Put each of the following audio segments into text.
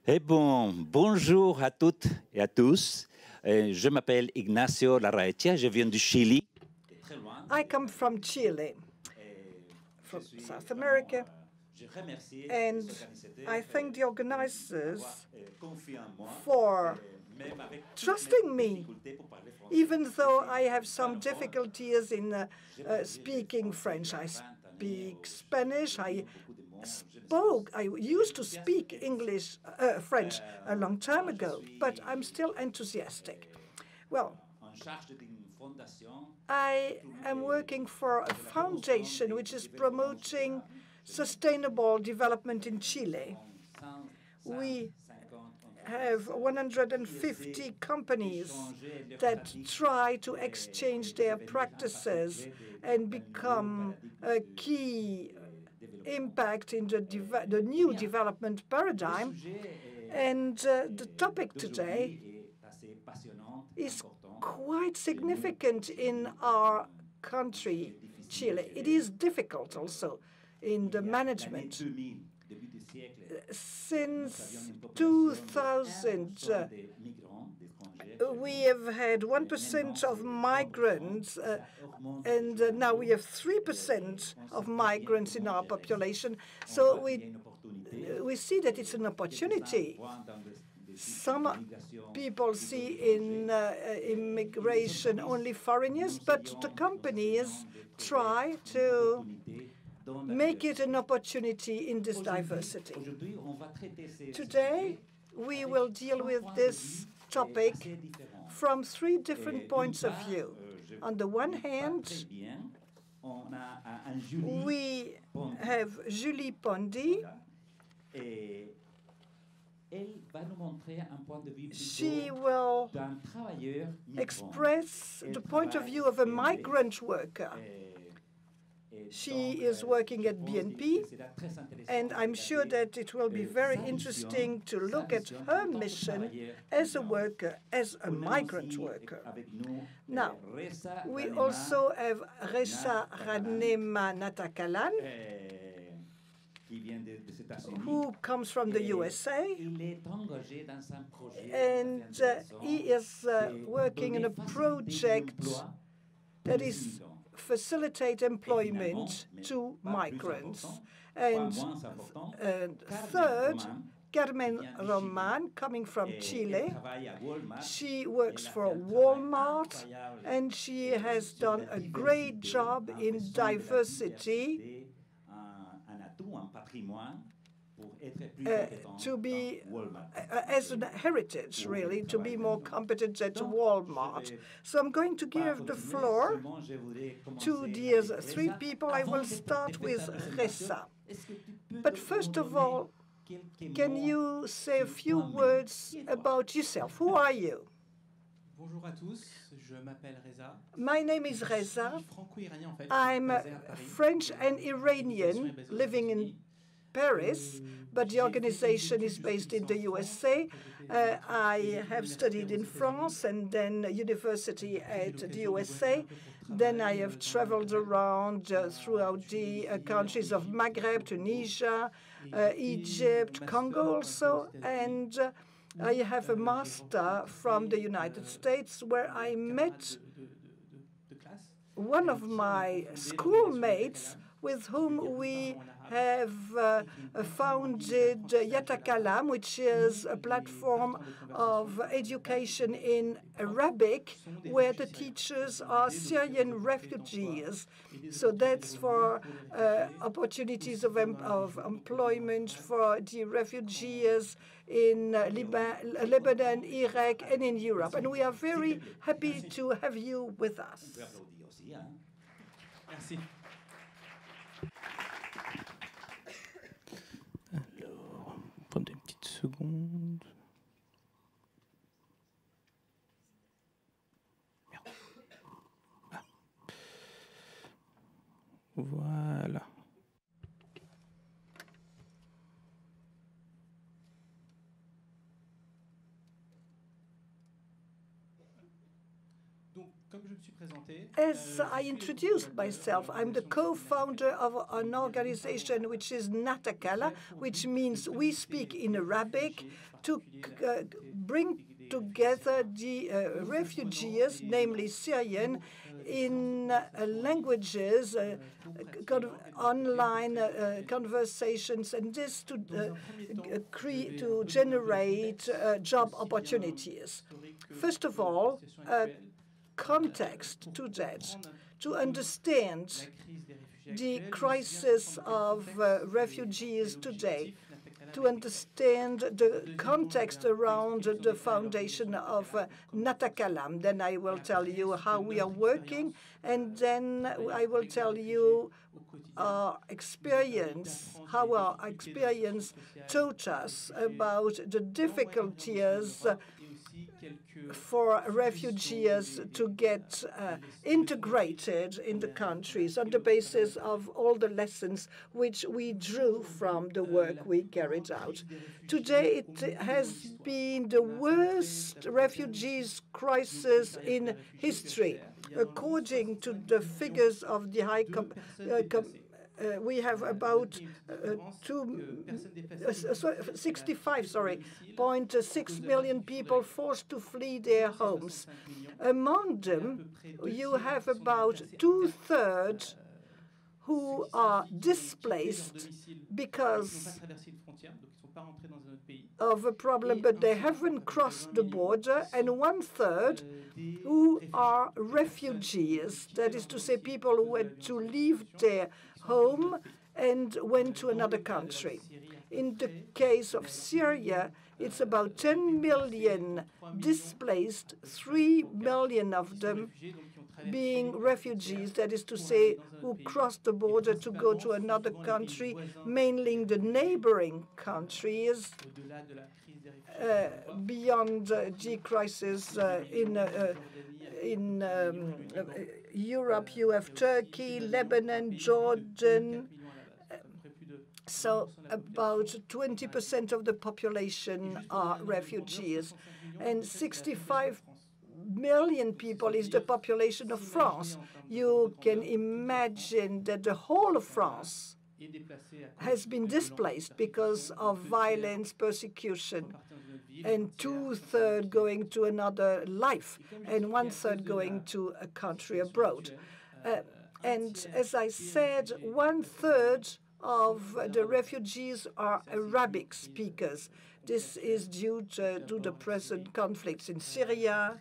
Eh bon, bonjour à toutes et à tous. Je m'appelle Ignacio Larraetia, je viens du Chili. I come from Chile, from South America, and I thank the organizers for trusting me, even though I have some difficulties in speaking French. I speak Spanish. I used to speak French a long time ago, but I'm still enthusiastic. Well, I am working for a foundation which is promoting sustainable development in Chile. We have 150 companies that try to exchange their practices and become a key impact in the new development paradigm. And the topic today is quite significant in our country, Chile. It is difficult also in the management. Since 2000, we have had 1% of migrants, and now we have 3% of migrants in our population. So we see that it's an opportunity. Some people see in immigration only foreigners, but the companies try to make it an opportunity in this diversity. Today, we will deal with this topic from three different points of view. On the one hand, we have Julie Pondy. She will express the point of view of a migrant worker. She is working at BNP, and I'm sure that it will be very interesting to look at her mission as a worker, as a migrant worker. Now, we also have Reza Ranema Natakalan, who comes from the USA, and he is working in a project that is facilitate employment to migrants. And third, Carmen Roman, coming from Chile. She works for Walmart, and she has done a great job in diversity to be as a heritage, really, to be more competent at Walmart. So I'm going to give the floor to these three people. I will start with Reza. But first of all, can you say a few words about yourself? Who are you? Bonjour à tous, je m'appelle Reza. My name is Reza. I'm French and Iranian living in Paris, but the organization is based in the USA. I have studied in France and then university at the USA. Then I have traveled around throughout the countries of Maghreb, Tunisia, Egypt, Congo also, and I have a master from the United States where I met one of my schoolmates with whom we have founded Yatakalam, which is a platform of education in Arabic, where the teachers are Syrian refugees. So that's for opportunities of employment for the refugees in Lebanon, Iraq, and in Europe. And we are very happy to have you with us. Merci. Alors, prenez une petite seconde. Merde. Ah. Voilà. As I introduced myself, I'm the co-founder of an organization which is Natakala, which means we speak in Arabic, to bring together the refugees, namely Syrian, in languages, online conversations, and this to generate job opportunities. First of all, context to that, to understand the crisis of refugees today, to understand the context around the foundation of Natakalam. Then I will tell you how we are working, and then I will tell you our experience, how our experience taught us about the difficulties for refugees to get integrated in the countries on the basis of all the lessons which we drew from the work we carried out. Today, it has been the worst refugees crisis in history. According to the figures of the we have about 65.6 million people forced to flee their homes. Among them, you have about 2/3 who are displaced because of a problem, but they haven't crossed the border, and 1/3 who are refugees, that is to say, people who had to leave their home and went to another country. In the case of Syria, it's about 10 million displaced, 3 million of them being refugees, that is to say, who crossed the border to go to another country, mainly in the neighboring countries, beyond the crisis in Europe. You have Turkey, Lebanon, Jordan. So about 20% of the population are refugees, and 65 million people is the population of France. You can imagine that the whole of France has been displaced because of violence, persecution, and 2/3 going to another life, and 1/3 going to a country abroad. And as I said, 1/3 of the refugees are Arabic speakers. This is due to the present conflicts in Syria,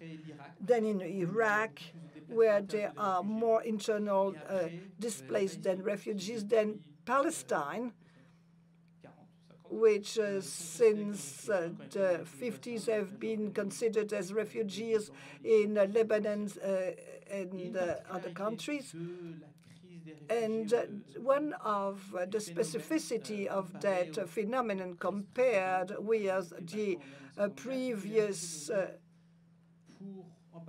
then in Iraq, where there are more internal displaced than refugees, then Palestine, which since the 50s have been considered as refugees in Lebanon and other countries. And one of the specificity of that phenomenon compared with the previous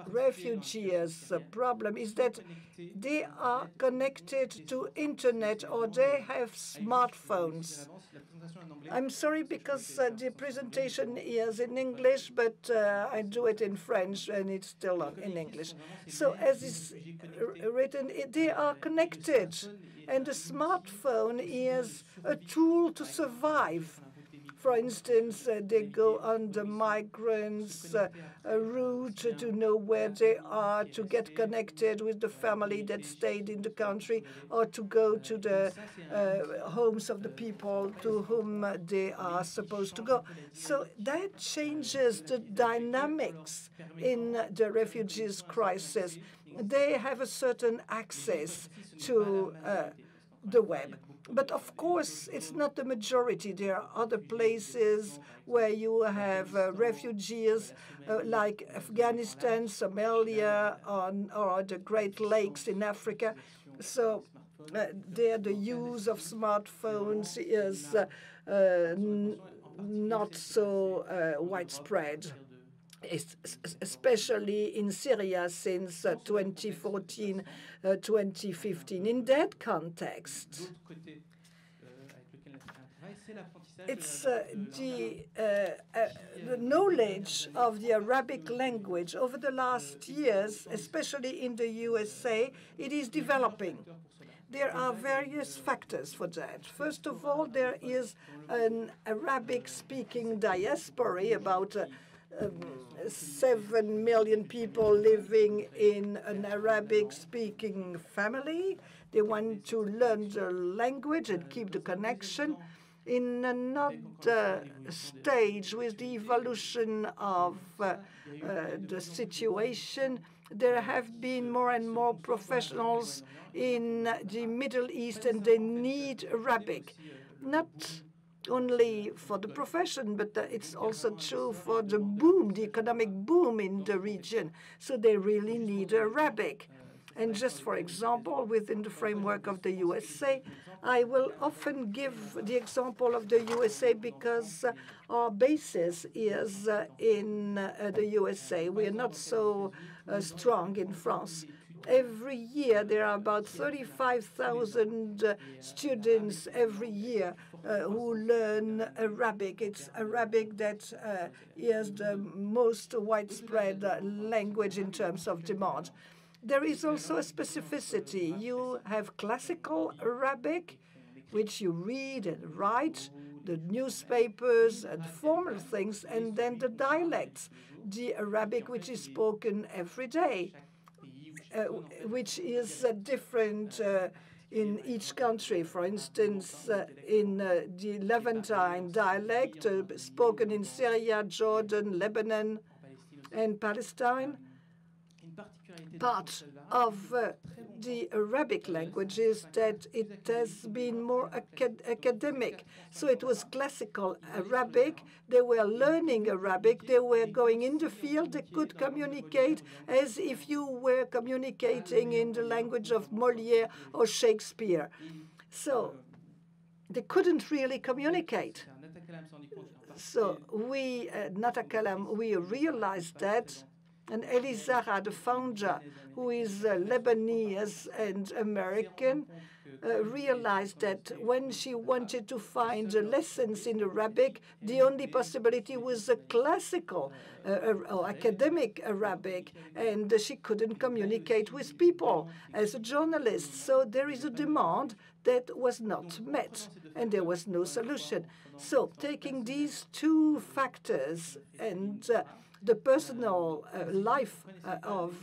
refugees problem is that they are connected to internet or they have smartphones. I'm sorry because the presentation is in English, but I do it in French and it's still in English. So as is written, they are connected, and the smartphone is a tool to survive. For instance, they go on the migrants' route to know where they are, to get connected with the family that stayed in the country, or to go to the homes of the people to whom they are supposed to go. So that changes the dynamics in the refugees crisis. They have a certain access to the web. But of course, it's not the majority. There are other places where you have refugees like Afghanistan, Somalia, or the Great Lakes in Africa. So there the use of smartphones is not so widespread, especially in Syria since 2014, 2015. In that context, it's the knowledge of the Arabic language. Over the last years, especially in the USA, it is developing. There are various factors for that. First of all, there is an Arabic-speaking diaspora, about 7 million people living in an Arabic-speaking family. They want to learn the language and keep the connection. In another stage, with the evolution of the situation, there have been more and more professionals in the Middle East, and they need Arabic, not only for the profession, but it's also true for the boom, the economic boom in the region. So they really need Arabic. And just for example, within the framework of the USA, I will often give the example of the USA because our basis is in the USA. We are not so strong in France. Every year, there are about 35,000 students every year who learn Arabic. It's Arabic that is the most widespread language in terms of demand. There is also a specificity. You have classical Arabic, which you read and write, the newspapers and formal things, and then the dialects, the Arabic which is spoken every day, which is different in each country. For instance, in the Levantine dialect, spoken in Syria, Jordan, Lebanon, and Palestine. Part of the Arabic language is that it has been more academic. So it was classical Arabic. They were learning Arabic. They were going in the field. They could communicate as if you were communicating in the language of Molière or Shakespeare. So they couldn't really communicate. So we, Natakalam, we realized that. And Elizara, the founder, who is Lebanese and American, realized that when she wanted to find lessons in Arabic, the only possibility was a classical or academic Arabic, and she couldn't communicate with people as a journalist. So there is a demand that was not met, and there was no solution. So taking these two factors and the personal life of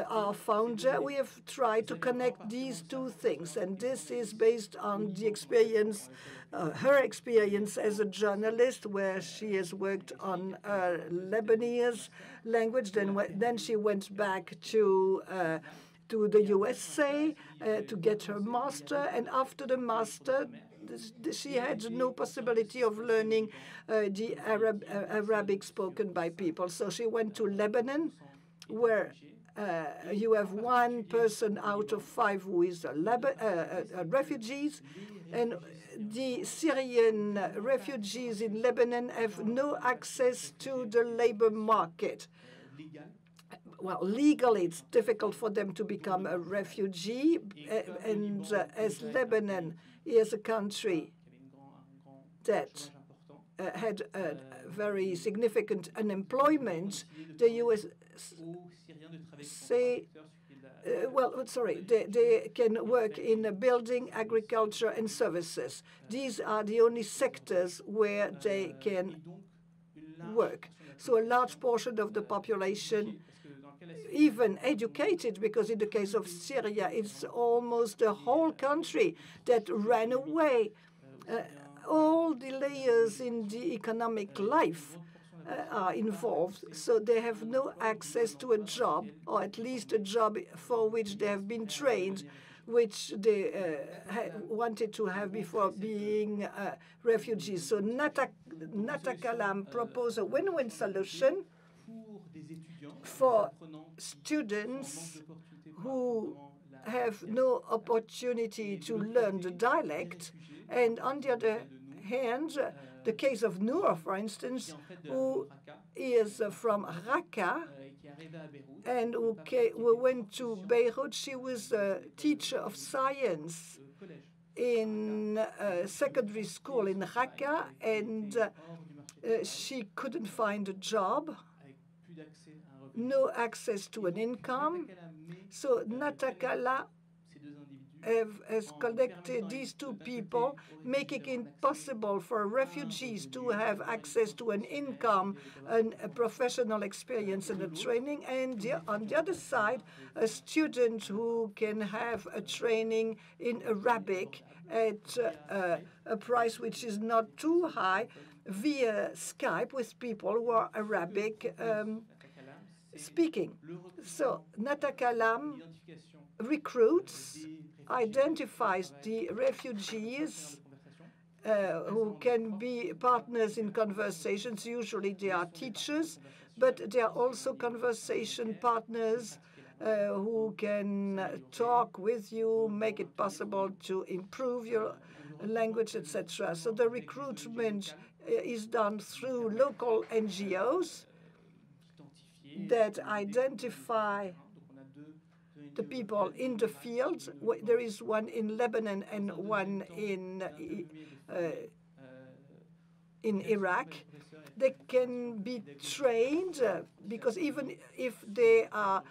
our founder, we have tried to connect these two things. And this is based on the experience, her experience as a journalist, where she has worked on Lebanese language. Then she went back to the USA to get her master. And after the master, she had no possibility of learning the Arabic spoken by people. So she went to Lebanon, where you have 1 person out of 5 who is refugees. And the Syrian refugees in Lebanon have no access to the labor market. Well, legally, it's difficult for them to become a refugee. And as Lebanon is a country that had a very significant unemployment, the U.S. say, they can work in building, agriculture, and services. These are the only sectors where they can work. So a large portion of the population, even educated, because in the case of Syria, it's almost the whole country that ran away. All the layers in the economic life are involved, so they have no access to a job, or at least a job for which they have been trained, which they wanted to have before being refugees. So Natakalam proposed a win-win solution for students who have no opportunity to learn the dialect, and on the other hand, the case of Noor, for instance, who is from Raqqa and who went to Beirut. She was a teacher of science in secondary school in Raqqa, and she couldn't find a job, no access to an income. So Natakala has connected these two people, making it possible for refugees to have access to an income, and a professional experience and a training, and on the other side, a student who can have a training in Arabic at a price which is not too high, via Skype with people who are Arabic speaking. So Natakalam recruits, identifies the refugees who can be partners in conversations. Usually they are teachers, but they are also conversation partners who can talk with you, make it possible to improve your language, etc. So the recruitment is done through local NGOs that identify the people in the field. There is one in Lebanon and one in Iraq. They can be trained because even if they are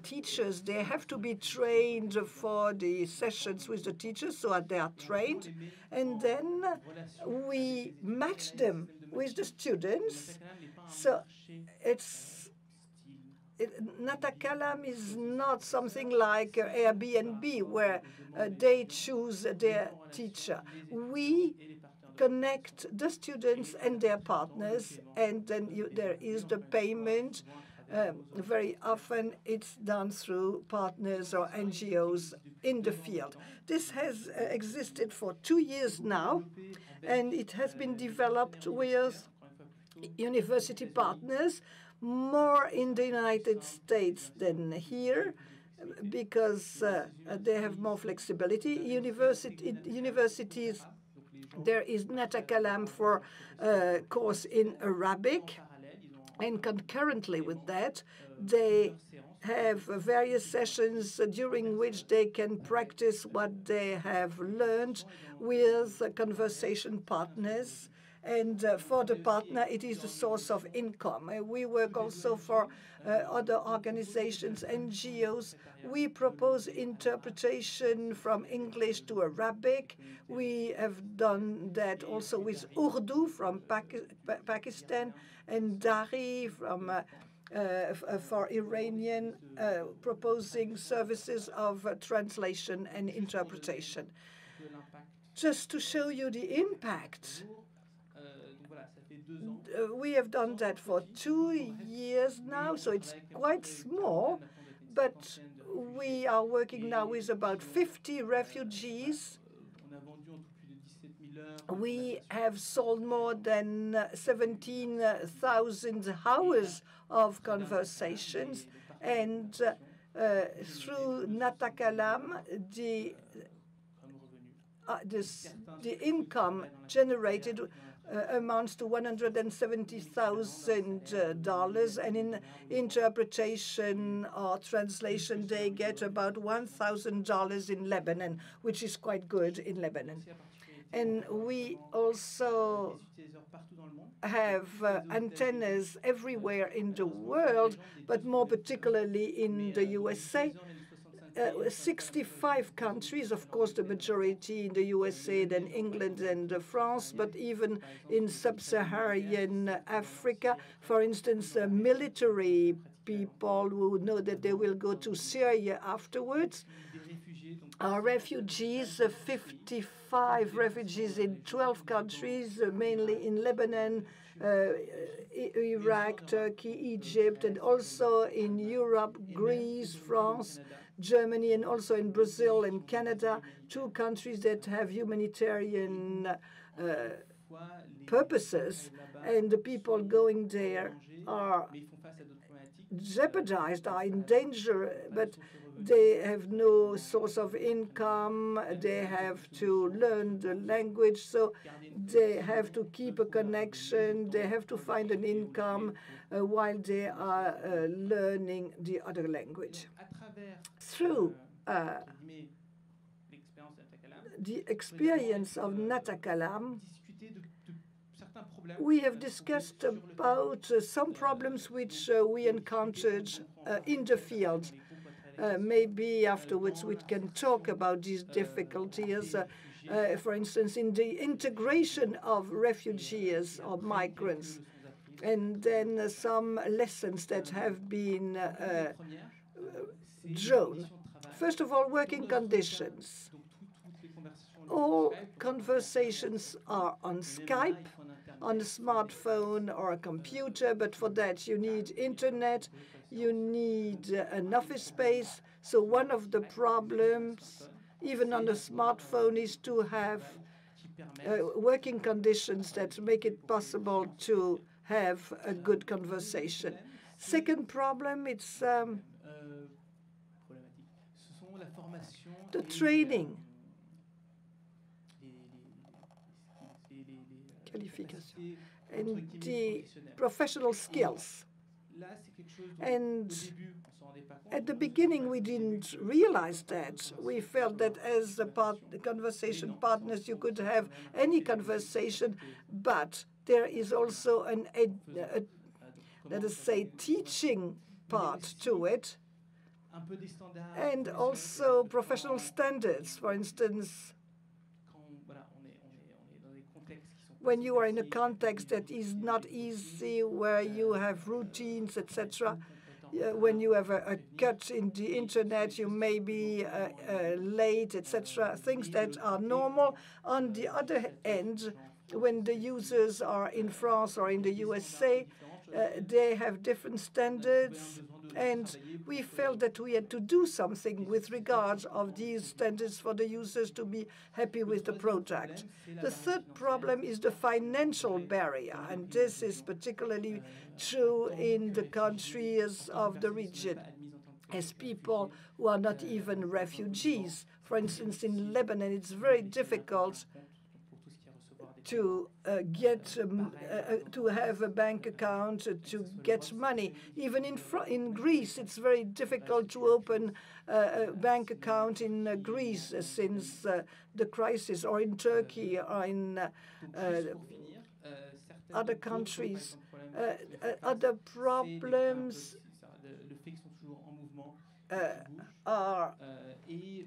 teachers, they have to be trained for the sessions with the teachers, so they are trained, and then we match them with the students. So Natakalam is not something like Airbnb where they choose their teacher. We connect the students and their partners, and then there is the payment. Very often it's done through partners or NGOs in the field. This has existed for 2 years now, and it has been developed with university partners, more in the United States than here, because they have more flexibility. Universities, there is Natakalam for a course in Arabic, and concurrently with that, they have various sessions during which they can practice what they have learned with conversation partners. And for the partner, it is the source of income. We work also for other organizations, NGOs. We propose interpretation from English to Arabic. We have done that also with Urdu from Pakistan, and Dari from for Iranian, proposing services of translation and interpretation. Just to show you the impact, we have done that for 2 years now, so it's quite small, but we are working now with about 50 refugees. We have sold more than 17,000 hours of conversations, and through Natakalam, the income generated amounts to $170,000, and in interpretation or translation, they get about $1,000 in Lebanon, which is quite good in Lebanon. And we also have antennas everywhere in the world, but more particularly in the USA. 65 countries, of course, the majority in the USA, then England and France, but even in sub-Saharan Africa. For instance, military people who know that they will go to Syria afterwards. Our refugees, 55 refugees in 12 countries, mainly in Lebanon, Iraq, Turkey, Egypt, and also in Europe, Greece, France, Germany, and also in Brazil and Canada, 2 countries that have humanitarian purposes, and the people going there are jeopardized, are in danger, but they have no source of income. They have to learn the language, so they have to keep a connection. They have to find an income while they are learning the other language. Through the experience of Natakalam, we have discussed about some problems which we encountered in the field. Maybe afterwards we can talk about these difficulties, for instance, in the integration of refugees or migrants, and then some lessons that have been drawn. First of all, working conditions. All conversations are on Skype, on a smartphone or a computer, but for that you need internet, you need an office space. So one of the problems, even on a smartphone, is to have working conditions that make it possible to have a good conversation. Second problem, it's the training. And the professional skills. And at the beginning, we didn't realize that. We felt that as the conversation partners, you could have any conversation, but there is also an, let us say, teaching part to it, and also professional standards. For instance, when you are in a context that is not easy, where you have routines, etc., when you have a cut in the internet, you may be late, etc., things that are normal. On the other hand, when the users are in France or in the USA, they have different standards, and we felt that we had to do something with regards of these standards for the users to be happy with the product. The third problem is the financial barrier, and this is particularly true in the countries of the region, as people who are not even refugees. For instance, in Lebanon, it's very difficult to to have a bank account, to get money. Even in Greece, it's very difficult to open a bank account in Greece since the crisis, or in Turkey, or in other countries. Other problems are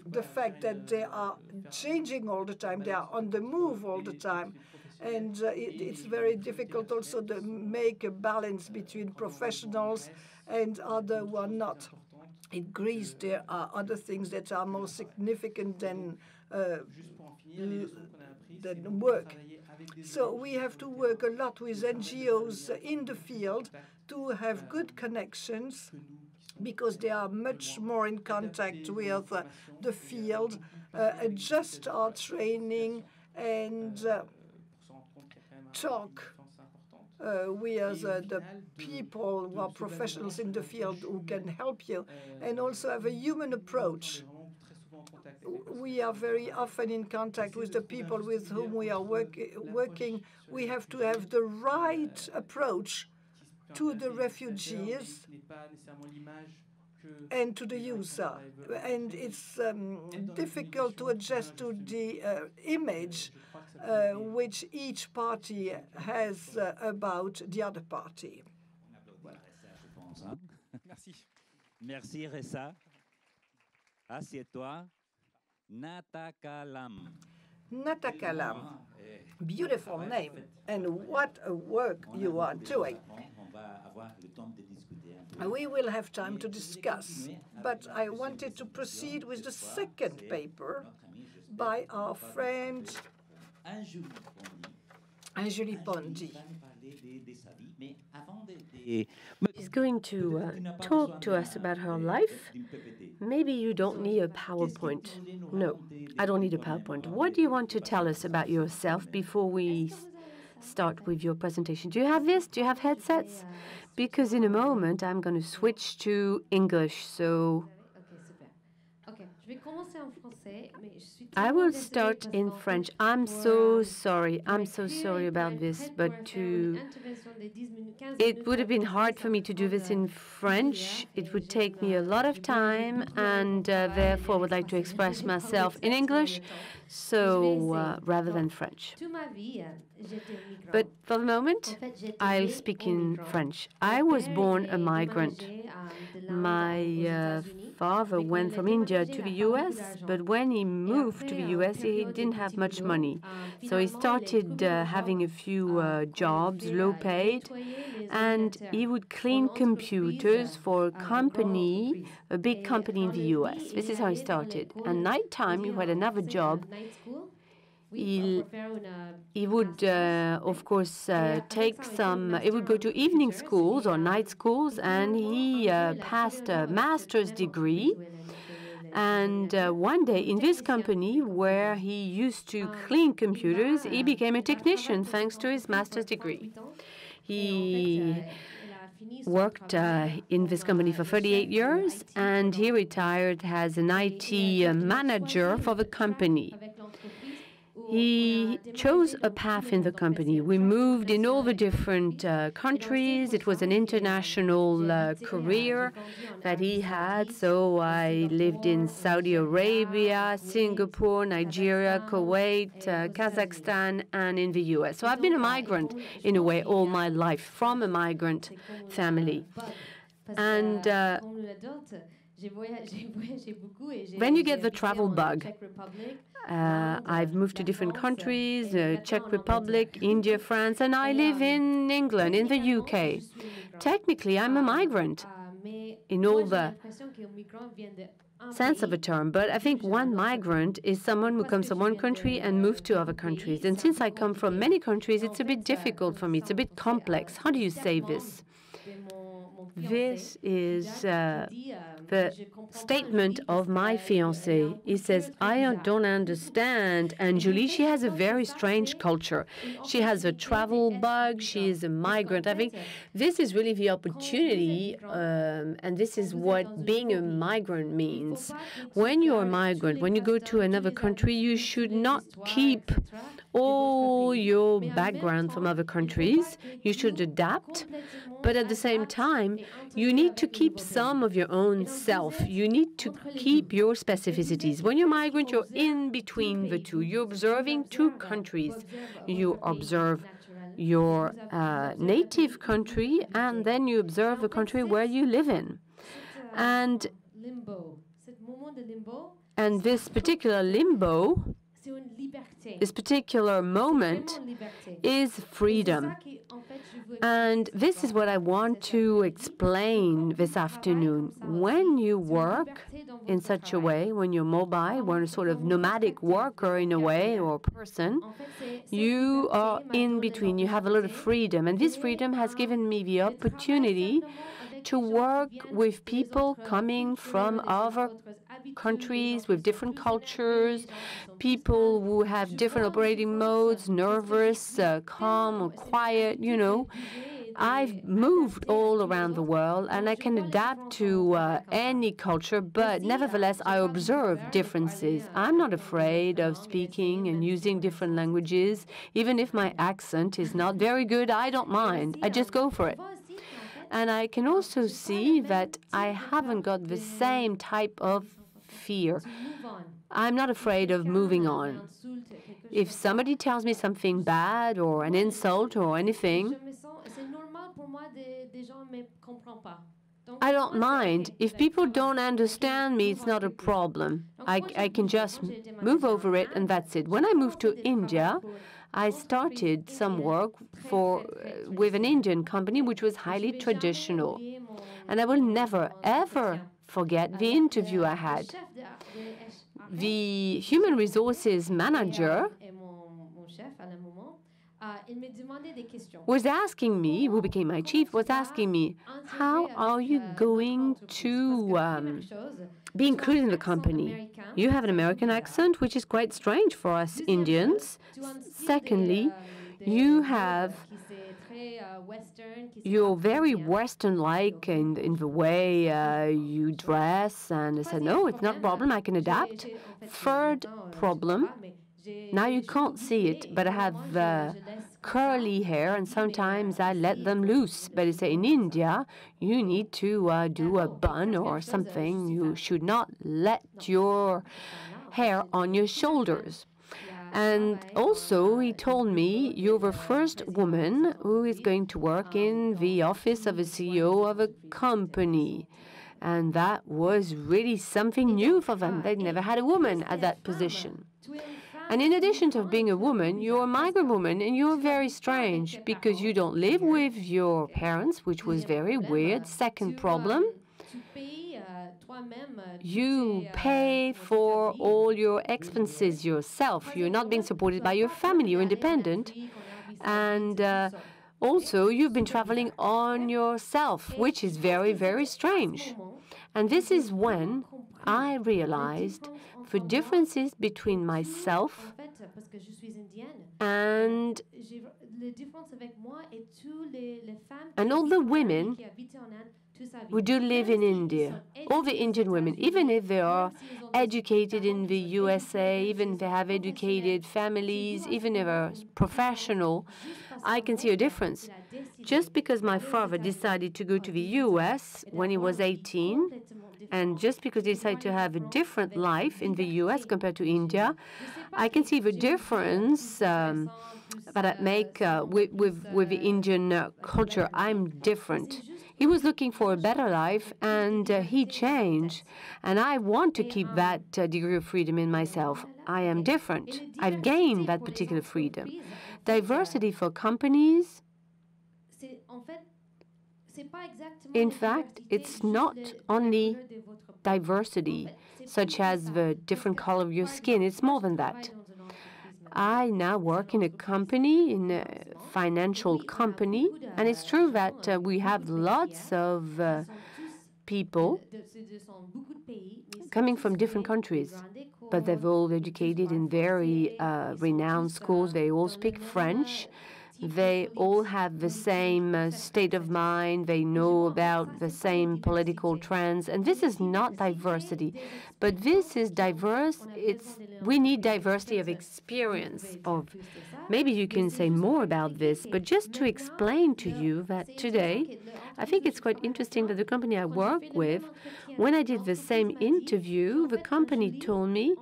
the fact that they are changing all the time, they are on the move all the time, and it's very difficult also to make a balance between professionals and other who are not. In Greece, there are other things that are more significant than work. So we have to work a lot with NGOs in the field to have good connections, because they are much more in contact with the field, adjust our training, and talk with the people who are professionals in the field who can help you, and also have a human approach. We are very often in contact with the people with whom we are working. We have to have the right approach to the refugees and to the user. And it's difficult to adjust to the image which each party has about the other party. Merci. Merci, Ressa. Assieds-toi. Natakalam. Natakalam. Beautiful name. And what a work you are doing. We will have time to discuss, but I wanted to proceed with the second paper by our friend Anjuli Pondi. She's going to talk to us about her life. Maybe you don't need a PowerPoint. No, I don't need a PowerPoint. What do you want to tell us about yourself before we start with your presentation? Do you have this? Do you have headsets? Because in a moment, I'm going to switch to English, so I will start in French. I'm so sorry. I'm so sorry about this, but it would have been hard for me to do this in French. It would take me a lot of time, and therefore I would like to express myself in English. so rather than French. But for the moment, I'll speak in French. I was born a migrant. My father went from India to the US, but when he moved to the US, he didn't have much money. So he started having a few jobs, low paid, and he would clean computers for a company, a big company in the US. This is how he started. At nighttime, he had another job. He would, of course, he would go to evening schools or night schools, and he passed a master's degree. And one day, in this company where he used to clean computers, he became a technician thanks to his master's degree. He worked in this company for 38 years, and he retired as an IT manager for the company. He chose a path in the company. We moved in all the different countries. It was an international career that he had. So I lived in Saudi Arabia, Singapore, Nigeria, Kuwait, Kazakhstan, and in the US. So I've been a migrant in a way all my life from a migrant family. And when you get the travel bug, I've moved to different countries, Czech Republic, India, France, and I live in England, in the UK. Technically, I'm a migrant in all the sense of a term, but I think one migrant is someone who comes from one country and moves to other countries. And since I come from many countries, it's a bit difficult for me. It's a bit complex. How do you say this? This is the statement of my fiancé. He says, I don't understand. And Julie, she has a very strange culture. She has a travel bug. She is a migrant. I think this is really the opportunity, and this is what being a migrant means. When you're a migrant, when you go to another country, you should not keep all your background from other countries. You should adapt, but at the same time, you need to keep some of your own self. You need to keep your specificities. When you're a migrant, you're in between the two. You're observing two countries. You observe your native country, and then you observe the country where you live in. And this particular limbo, this particular moment, is freedom. And this is what I want to explain this afternoon. When you work in such a way, when you're mobile, when you're a sort of nomadic worker in a way, or person, you are in between. You have a lot of freedom. And this freedom has given me the opportunity to work with people coming from other countries with different cultures, people who have different operating modes, nervous, calm, or quiet, you know. I've moved all around the world, and I can adapt to any culture, but nevertheless, I observe differences. I'm not afraid of speaking and using different languages. Even if my accent is not very good, I don't mind. I just go for it. And I can also see that I haven't got the same type of fear. I'm not afraid of moving on. If somebody tells me something bad or an insult or anything, I don't mind. If people don't understand me, it's not a problem. I can just move over it, and that's it. When I moved to India, I started some work with an Indian company which was highly traditional. And I will never, ever forget the interview I had. The human resources manager was asking me, who became my chief, was asking me, how are you going to be included in the company? You have an American accent, which is quite strange for us Indians. Secondly, you're very Western-like in the way you dress. And I said, no, it's not a problem. I can adapt. Third problem, now you can't see it, but I have curly hair, and sometimes I let them loose. But it's in India, you need to do a bun or something. You should not let your hair on your shoulders. And also, he told me, you're the first woman who is going to work in the office of a CEO of a company. And that was really something new for them. They'd never had a woman at that position. And in addition to being a woman, you're a migrant woman, and you're very strange because you don't live with your parents, which was very weird. Second problem, you pay for all your expenses yourself. You're not being supported by your family. You're independent. And also, you've been traveling on yourself, which is very, very strange. And this is when I realized the differences between myself and all the women who do live in India, all the Indian women, even if they are educated in the USA, even if they have educated families, even if they're professional, I can see a difference. Just because my father decided to go to the US when he was 18, and just because he decided to have a different life in the US compared to India, I can see the difference that I make with the Indian culture. I'm different. He was looking for a better life, and he changed. And I want to keep that degree of freedom in myself. I am different. I've gained that particular freedom. Diversity for companies, in fact, it's not only diversity, such as the different color of your skin. It's more than that. I now work in a company, in a financial company, and it's true that we have lots of people coming from different countries, but they've all educated in very renowned schools. They all speak French. They all have the same state of mind. They know about the same political trends. And this is not diversity, but this is diverse. We need diversity of experience. Maybe you can say more about this, but just to explain to you that today, I think it's quite interesting that the company I work with, when I did the same interview, the company told me,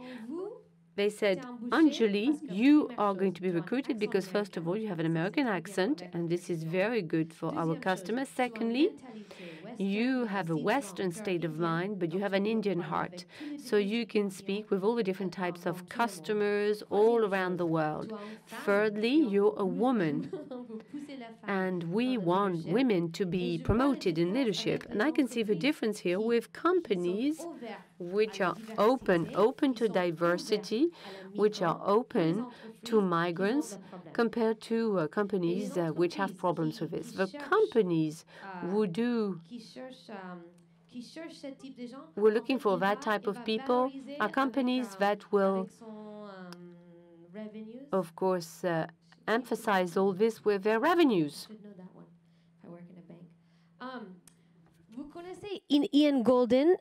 they said, Anjali, you are going to be recruited because, first of all, you have an American accent, and this is very good for our customers. Secondly, you have a Western state of mind, but you have an Indian heart. So you can speak with all the different types of customers all around the world. Thirdly, you're a woman. And we want women to be promoted in leadership. And I can see the difference here with companies which are open to diversity, which are open to migrants, compared to companies which have problems with this. The companies we're looking for that type of people are companies that will, of course, emphasize all this with their revenues. Ian Golden,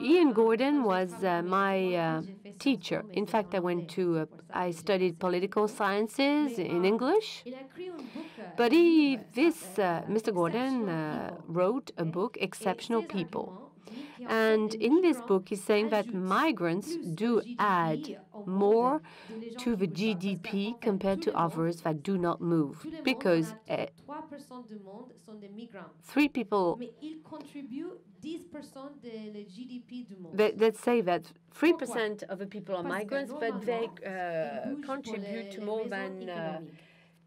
Ian Gordon was my teacher. In fact, I studied political sciences in English. But Mr. Gordon wrote a book, Exceptional People. And in this book, he's saying that migrants do add more to the GDP compared to others that do not move. Because 3 people, let's say that 3% of the people are migrants, but they contribute to more than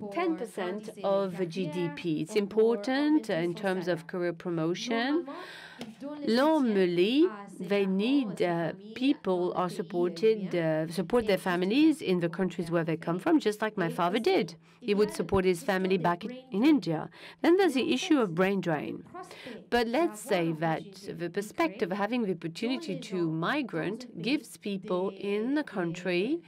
10% of the GDP. It's important in terms of career promotion. Normally, they need people are support their families in the countries where they come from, just like my father did. He would support his family back in India. Then there's the issue of brain drain. But let's say that the perspective of having the opportunity to migrate gives people in the country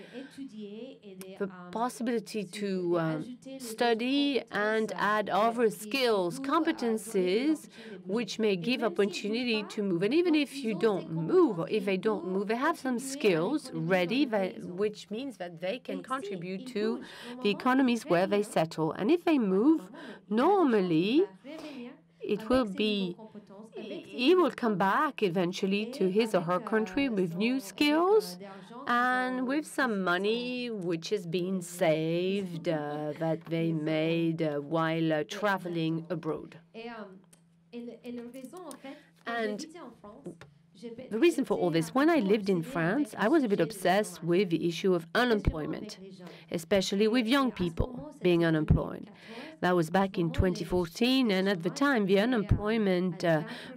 the possibility to study and add other skills, competencies, which may give opportunity to move. And even if you don't move, or if they don't move, they have some skills ready, which means that they can contribute to the economies where they settle. And if they move, normally he will come back eventually to his or her country with new skills and with some money which is being saved that they made while traveling abroad. And the reason for all this, when I lived in France, I was a bit obsessed with the issue of unemployment, especially with young people being unemployed. That was back in 2014, and at the time, the unemployment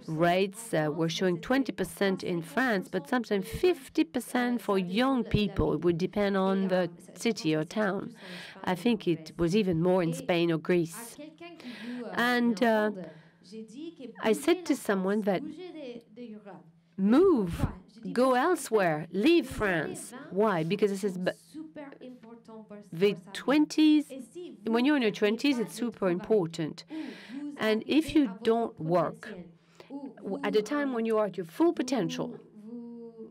rates were showing 20% in France, but sometimes 50% for young people. It would depend on the city or town. I think it was even more in Spain or Greece. And I said to someone that move, go elsewhere, leave France. Why? Because it says the 20s, when you're in your 20s, it's super important. And if you don't work at a time when you are at your full potential,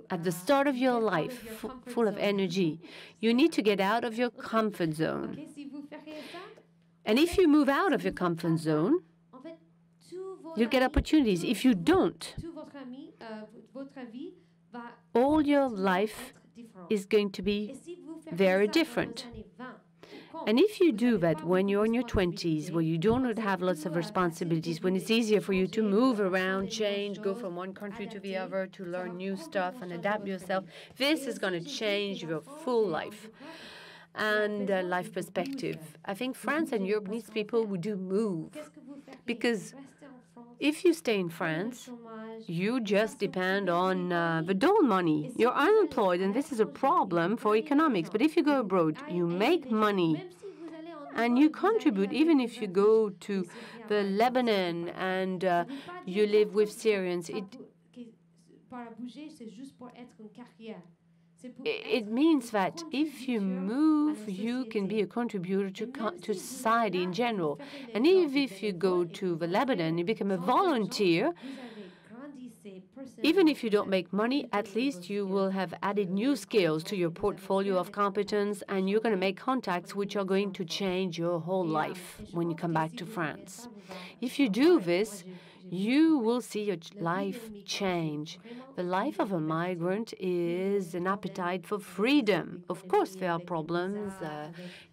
at the start of your life, full of energy, you need to get out of your comfort zone. And if you move out of your comfort zone, you'll get opportunities. If you don't, all your life is going to be very different. And if you do that when you're in your 20s, where you don't have lots of responsibilities, when it's easier for you to move around, change, go from one country to the other, to learn new stuff and adapt yourself, this is going to change your full life and life perspective. I think France and Europe needs people who do move, because if you stay in France, you just depend on the dole money. You're unemployed, and this is a problem for economics. But if you go abroad, you make money, and you contribute, even if you go to the Lebanon and you live with Syrians. It means that if you move, you can be a contributor to society in general. And if you go to the Lebanon, you become a volunteer. Even if you don't make money, at least you will have added new skills to your portfolio of competence, and you're going to make contacts which are going to change your whole life when you come back to France. If you do this, you will see your life change. The life of a migrant is an appetite for freedom. Of course, there are problems,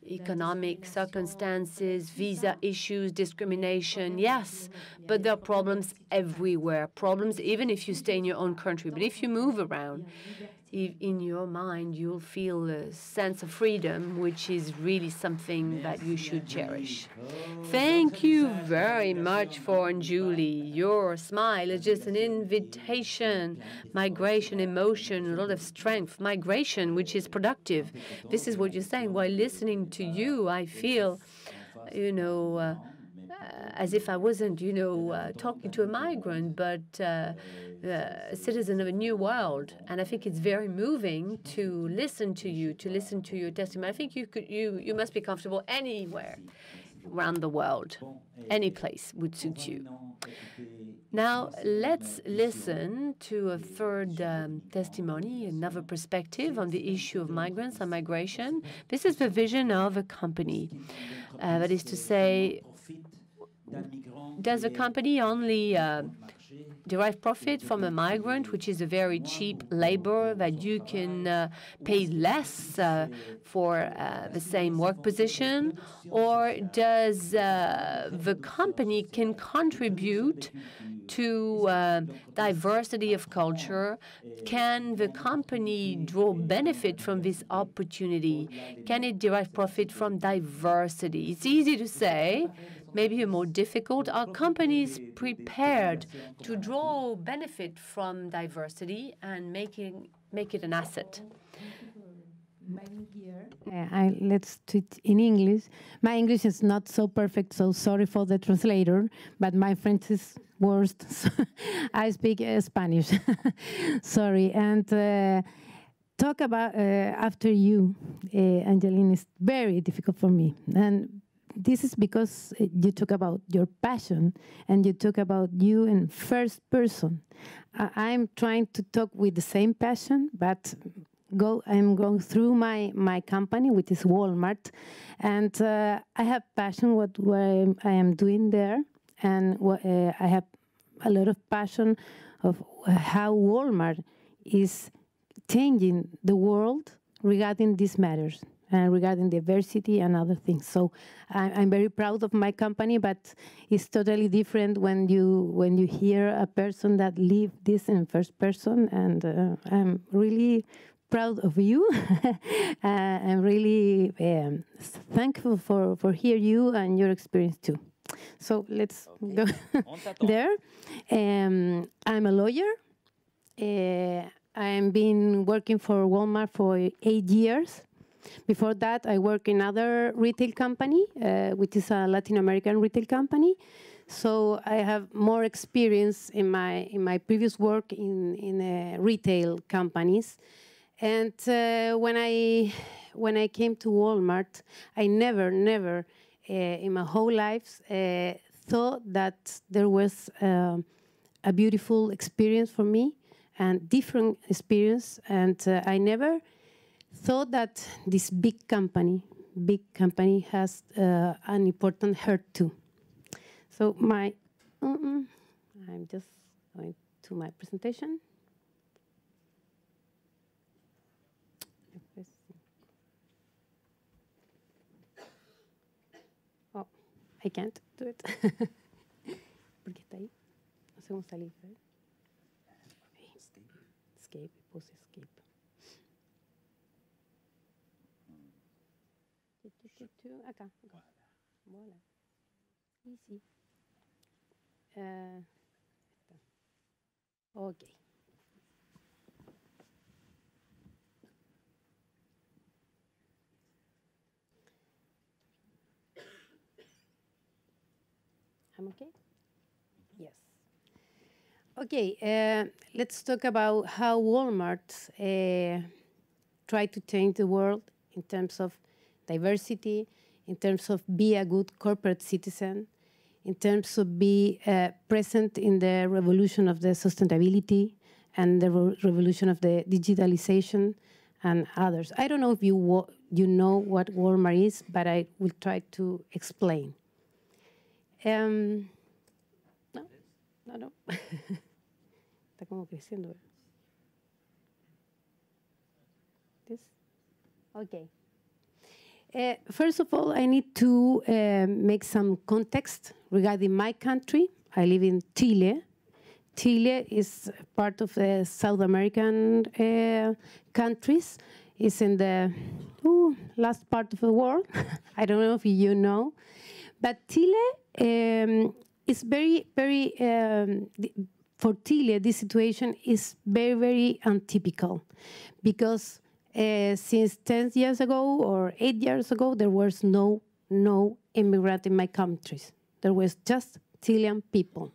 economic circumstances, visa issues, discrimination, yes, but there are problems everywhere. Problems even if you stay in your own country. But if you move around, in your mind, you'll feel a sense of freedom, which is really something that you should cherish. Thank you very much for Julie. Your smile is just an invitation. Migration, emotion, a lot of strength. Migration, which is productive. This is what you're saying. While listening to you, I feel, as if I wasn't, talking to a migrant, but a citizen of a new world. And I think it's very moving to listen to you, to listen to your testimony. I think you must be comfortable anywhere around the world. Any place would suit you. Now, let's listen to a third testimony, another perspective on the issue of migrants and migration. This is the vision of a company. That is to say, does a company only derive profit from a migrant, which is a very cheap labor that you can pay less for the same work position? Or does the company can contribute to diversity of culture? Can the company draw benefit from this opportunity? Can it derive profit from diversity? It's easy to say, maybe more difficult. Are companies prepared to draw benefit from diversity and make it an asset? Let's do it in English. My English is not so perfect, so sorry for the translator, but my French is worst. So I speak Spanish. Sorry. And talk about after you, Angeline, is very difficult for me. And this is because you talk about your passion and you talk about you in first person. I'm trying to talk with the same passion, but I'm going through my company, which is Walmart, and I have passion what I am doing there, and I have a lot of passion of how Walmart is changing the world regarding these matters, regarding diversity and other things. So I'm very proud of my company, but it's totally different when you hear a person that live this in first person, and I'm really proud of you. I'm really thankful for hear you and your experience too. So let's go there. I'm a lawyer. I've been working for Walmart for 8 years. Before that, I worked in other retail company, which is a Latin American retail company. So I have more experience in my previous work in retail companies. And when I came to Walmart, I never in my whole life thought that there was a beautiful experience for me and different experience. And I never thought that this big company has an important heart too. So I'm just going to my presentation. Oh, I can't do it. ¿Por qué está ahí? No sé cómo salir. Escape, puse escape. Acá. Voilà. Easy. Okay. I'm okay? Yes. Okay, let's talk about how Walmart try to change the world in terms of diversity, in terms of be a good corporate citizen, in terms of be present in the revolution of the sustainability and the revolution of the digitalization and others. I don't know if you know what Walmart is, but I will try to explain. No. Está como creciendo. This? Okay. First of all, I need to make some context regarding my country. I live in Chile. Chile is part of the South American countries. It's in the last part of the world. I don't know if you know. But Chile is very, for Chile, this situation is very, very untypical because since 10 years ago or 8 years ago, there was no immigrant in my countries. There was just Chilean people.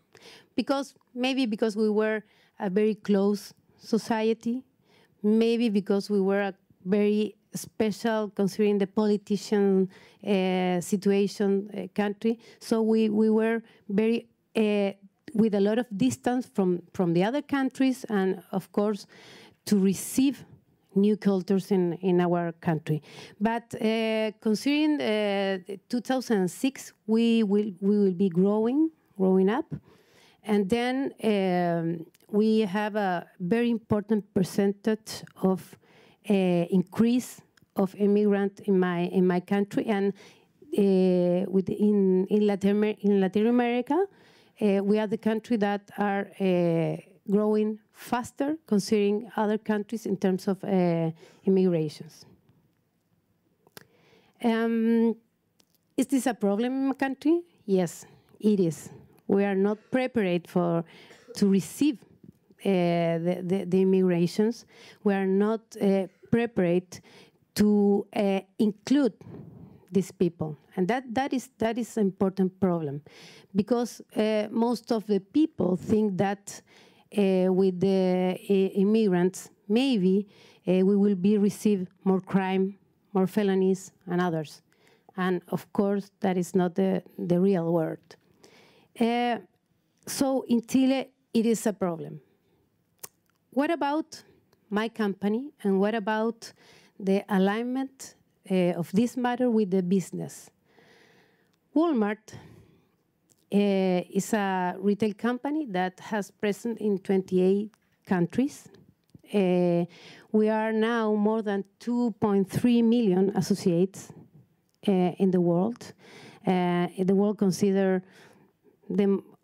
Maybe because we were a very close society, maybe because we were a very special, considering the politician situation country. So we were very, with a lot of distance from the other countries, and of course, to receive new cultures in our country. But considering 2006, we will be growing up, and then we have a very important percentage of increase of immigrants in my country, and in Latin America, we are the country that are growing faster, considering other countries in terms of immigrations. Is this a problem in my country? Yes, it is. We are not prepared to receive the immigrations. We are not prepared to include these people, and that is an important problem, because most of the people think that with the immigrants, maybe we will receive more crime, more felonies, and others. And of course, that is not the real world. So in Chile, it is a problem. What about my company, and what about the alignment of this matter with the business? Walmart is a retail company that has presence in 28 countries. We are now more than 2.3 million associates in the world. The world consider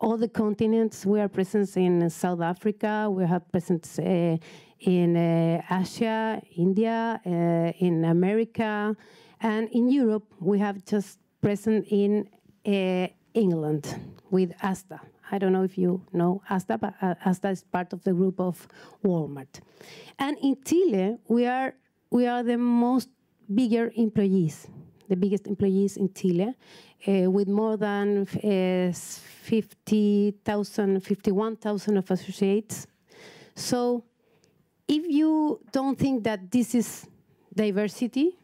all the continents. We are present in South Africa. We have presence in Asia, India, in America, and in Europe. We have just present in England with ASTA. I don't know if you know ASTA, but ASTA is part of the group of Walmart. And in Chile, we are the most bigger employees, the biggest employees in Chile, with more than 51,000 of associates. So if you don't think that this is diversity,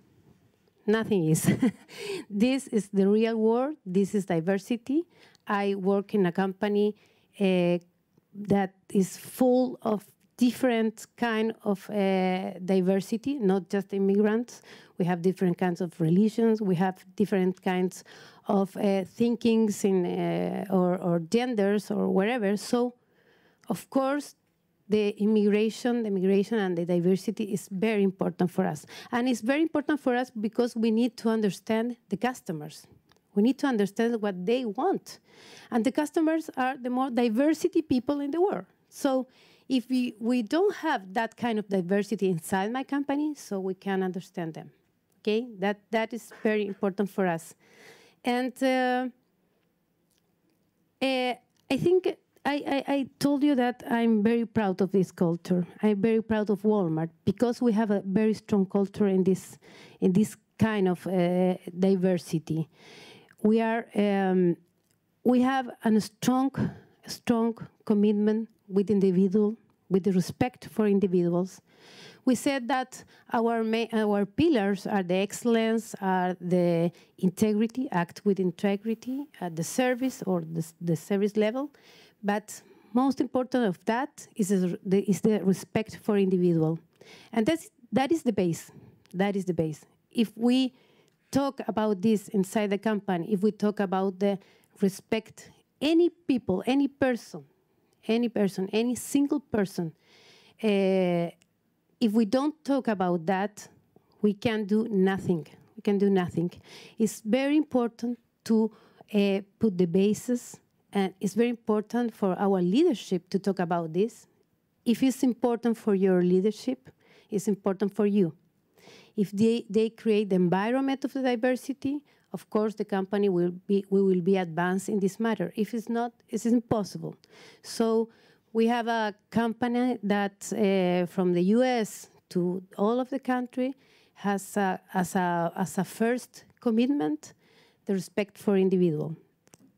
nothing is. This is the real world. This is diversity. I work in a company that is full of different kind of diversity, not just immigrants. We have different kinds of religions. We have different kinds of thinkings or genders or whatever. So, of course, the immigration and the diversity is very important for us. And it's very important for us because we need to understand the customers. We need to understand what they want. And the customers are the more diversity people in the world. So if we don't have that kind of diversity inside my company, so we can understand them. Okay, that is very important for us. And I think I told you that I'm very proud of this culture. I'm very proud of Walmart because we have a very strong culture in this kind of diversity. We have a strong commitment with the respect for individuals. We said that our pillars are the excellence, are the integrity, act with integrity, the service or the service level. But most important of that is the respect for individual. And that is the base. That is the base. If we talk about this inside the company, if we talk about the respect, any people, any person, any single person, if we don't talk about that, we can do nothing. We can do nothing. It's very important to put the basis, and it's very important for our leadership to talk about this. If it's important for your leadership, it's important for you. If they create the environment of the diversity, of course the company will be advanced in this matter. If it's not, it's impossible. So we have a company that from the US to all of the country has as a first commitment the respect for individual.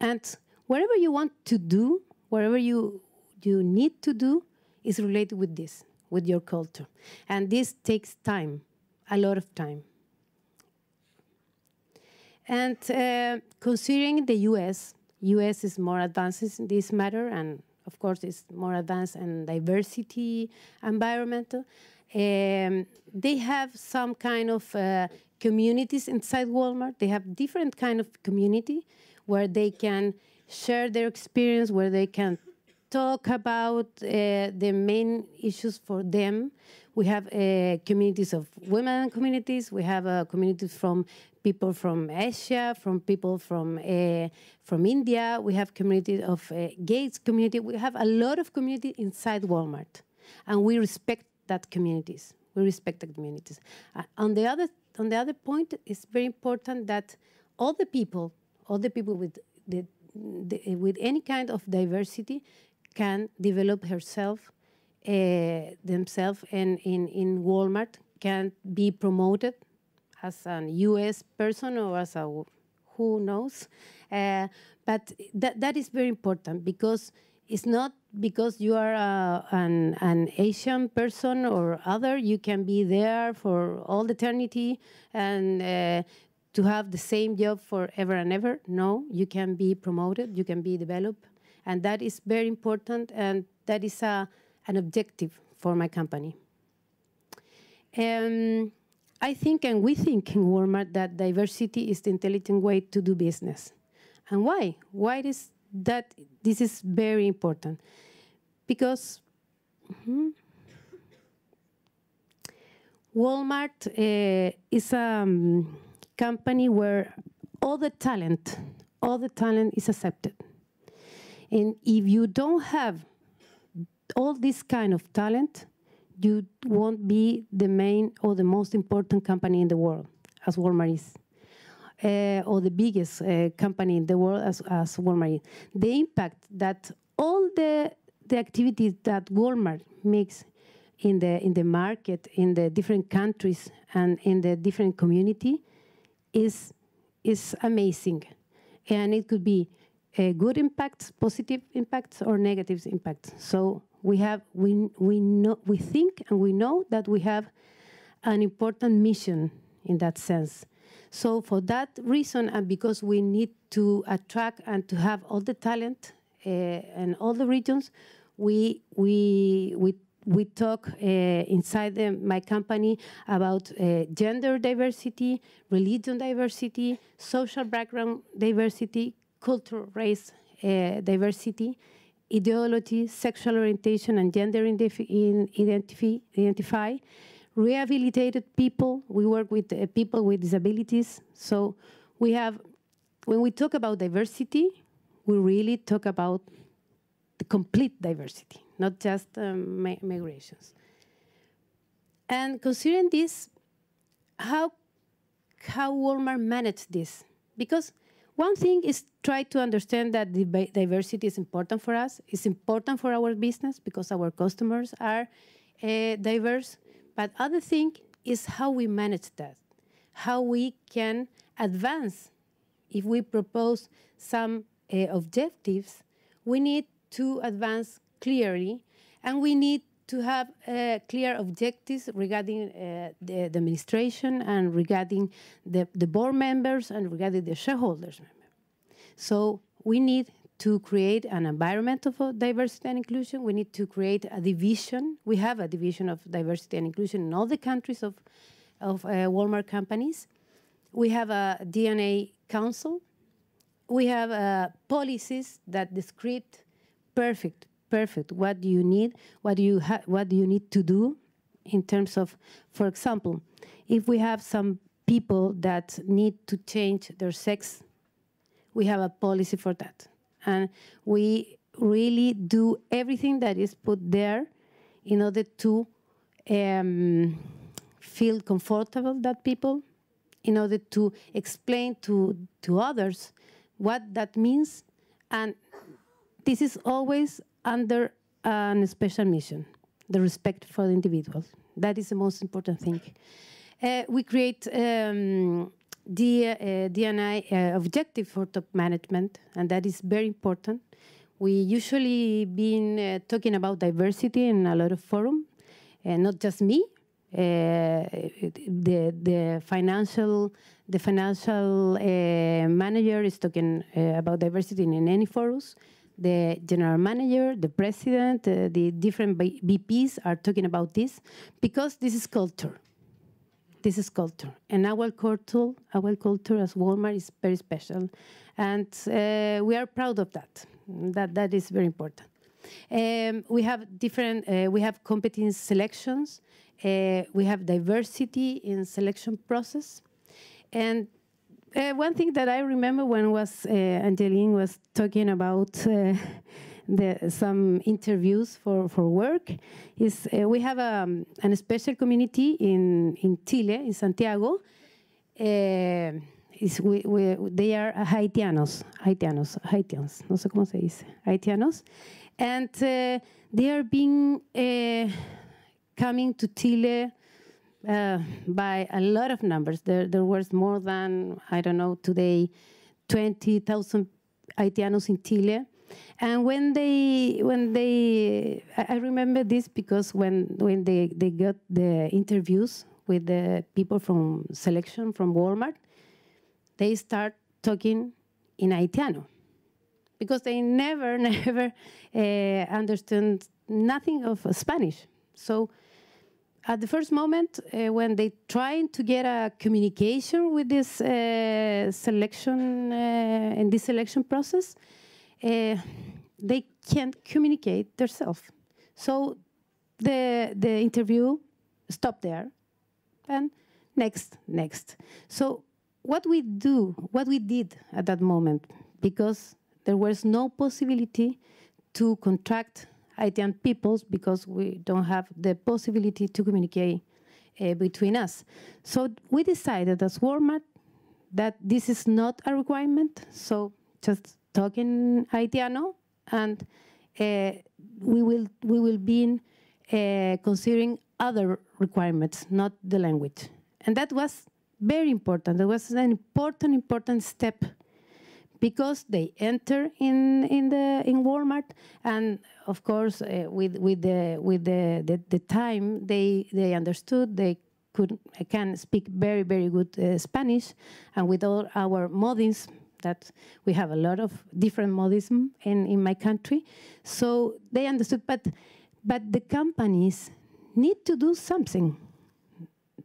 And whatever you want to do, whatever you need to do is related with this, with your culture. And this takes time. A lot of time. And considering the US is more advanced in this matter, and of course it's more advanced in diversity, environmental. They have some kind of communities inside Walmart. They have different kind of community where they can share their experience, where they can talk about the main issues for them. We have communities of women communities. We have communities from people from Asia, from people from India. We have communities of gays community. We have a lot of community inside Walmart, and we respect that communities. We respect the communities. On the other point, it's very important that all the people with any kind of diversity can develop themselves, and in Walmart can be promoted as a U.S. person or as a who knows. But that is very important because it's not because you are an Asian person or other, you can be there for all eternity and to have the same job forever and ever. No, you can be promoted, you can be developed. And that is very important, and that is an objective for my company. I think, and we think in Walmart, that diversity is the intelligent way to do business. And why? Why is that this is very important? Because, Walmart is a company where all the talent is accepted. And if you don't have all this kind of talent, you won't be the main or the most important company in the world, as Walmart is, or the biggest company in the world as Walmart is. The impact that all the activities that Walmart makes in the market, in the different countries, and in the different community is amazing. And it could be good impacts, positive impacts, or negative impacts. So we think and we know that we have an important mission in that sense. So for that reason, and because we need to attract and to have all the talent in all the regions, we talk inside my company about gender diversity, religion diversity, social background diversity, cultural race diversity, ideology, sexual orientation, and gender identify, rehabilitated people. We work with people with disabilities. So we have, when we talk about diversity, we really talk about the complete diversity, not just migrations. And considering this, how Walmart managed this? Because one thing is try to understand that the diversity is important for us. It's important for our business because our customers are diverse. But other thing is how we manage that, how we can advance. If we propose some objectives, we need to advance clearly, and we need to have clear objectives regarding the administration and regarding the board members and regarding the shareholders. So we need to create an environment of diversity and inclusion. We need to create a division. We have a division of diversity and inclusion in all the countries of Walmart companies. We have a DNA council. We have policies that describe perfect. What do you need? What do you need to do in terms of, for example, if we have some people that need to change their sex, we have a policy for that. And we really do everything that is put there in order to feel comfortable, that people, in order to explain to others what that means. And this is always under a special mission, the respect for the individuals. That is the most important thing. We create the D&I objective for top management, and that is very important. We usually been talking about diversity in a lot of forums, and not just me. The financial manager is talking about diversity in any forums. The general manager, the president, the different VPs are talking about this because this is culture. This is culture, and our culture as Walmart is very special, and we are proud of that. That is very important. We have different. We have competence selections. We have diversity in selection process, and one thing that I remember when Angeline was talking about some interviews for work is we have a special community in Chile, in Santiago. They are Haitianos, no sé cómo se dice, Haitianos, and they are being coming to Chile by a lot of numbers. There was more than, I don't know, today, 20,000 Haitianos in Chile. And I remember this because when they got the interviews with the people from selection from Walmart, they start talking in Haitiano because they never understood nothing of Spanish. So at the first moment, when they trying to get a communication with this selection in this selection process, they can't communicate themselves. So the interview stopped there, and next. So what we did at that moment, because there was no possibility to contract Haitian peoples because we don't have the possibility to communicate between us. So we decided as Walmart that this is not a requirement, so just talking Haitiano, and we will be considering other requirements, not the language. And that was very important. That was an important step, because they enter in Walmart, and of course with the time they understood they can speak very good Spanish, and with all our modisms, that we have a lot of different modism in my country, so they understood. But the companies need to do something.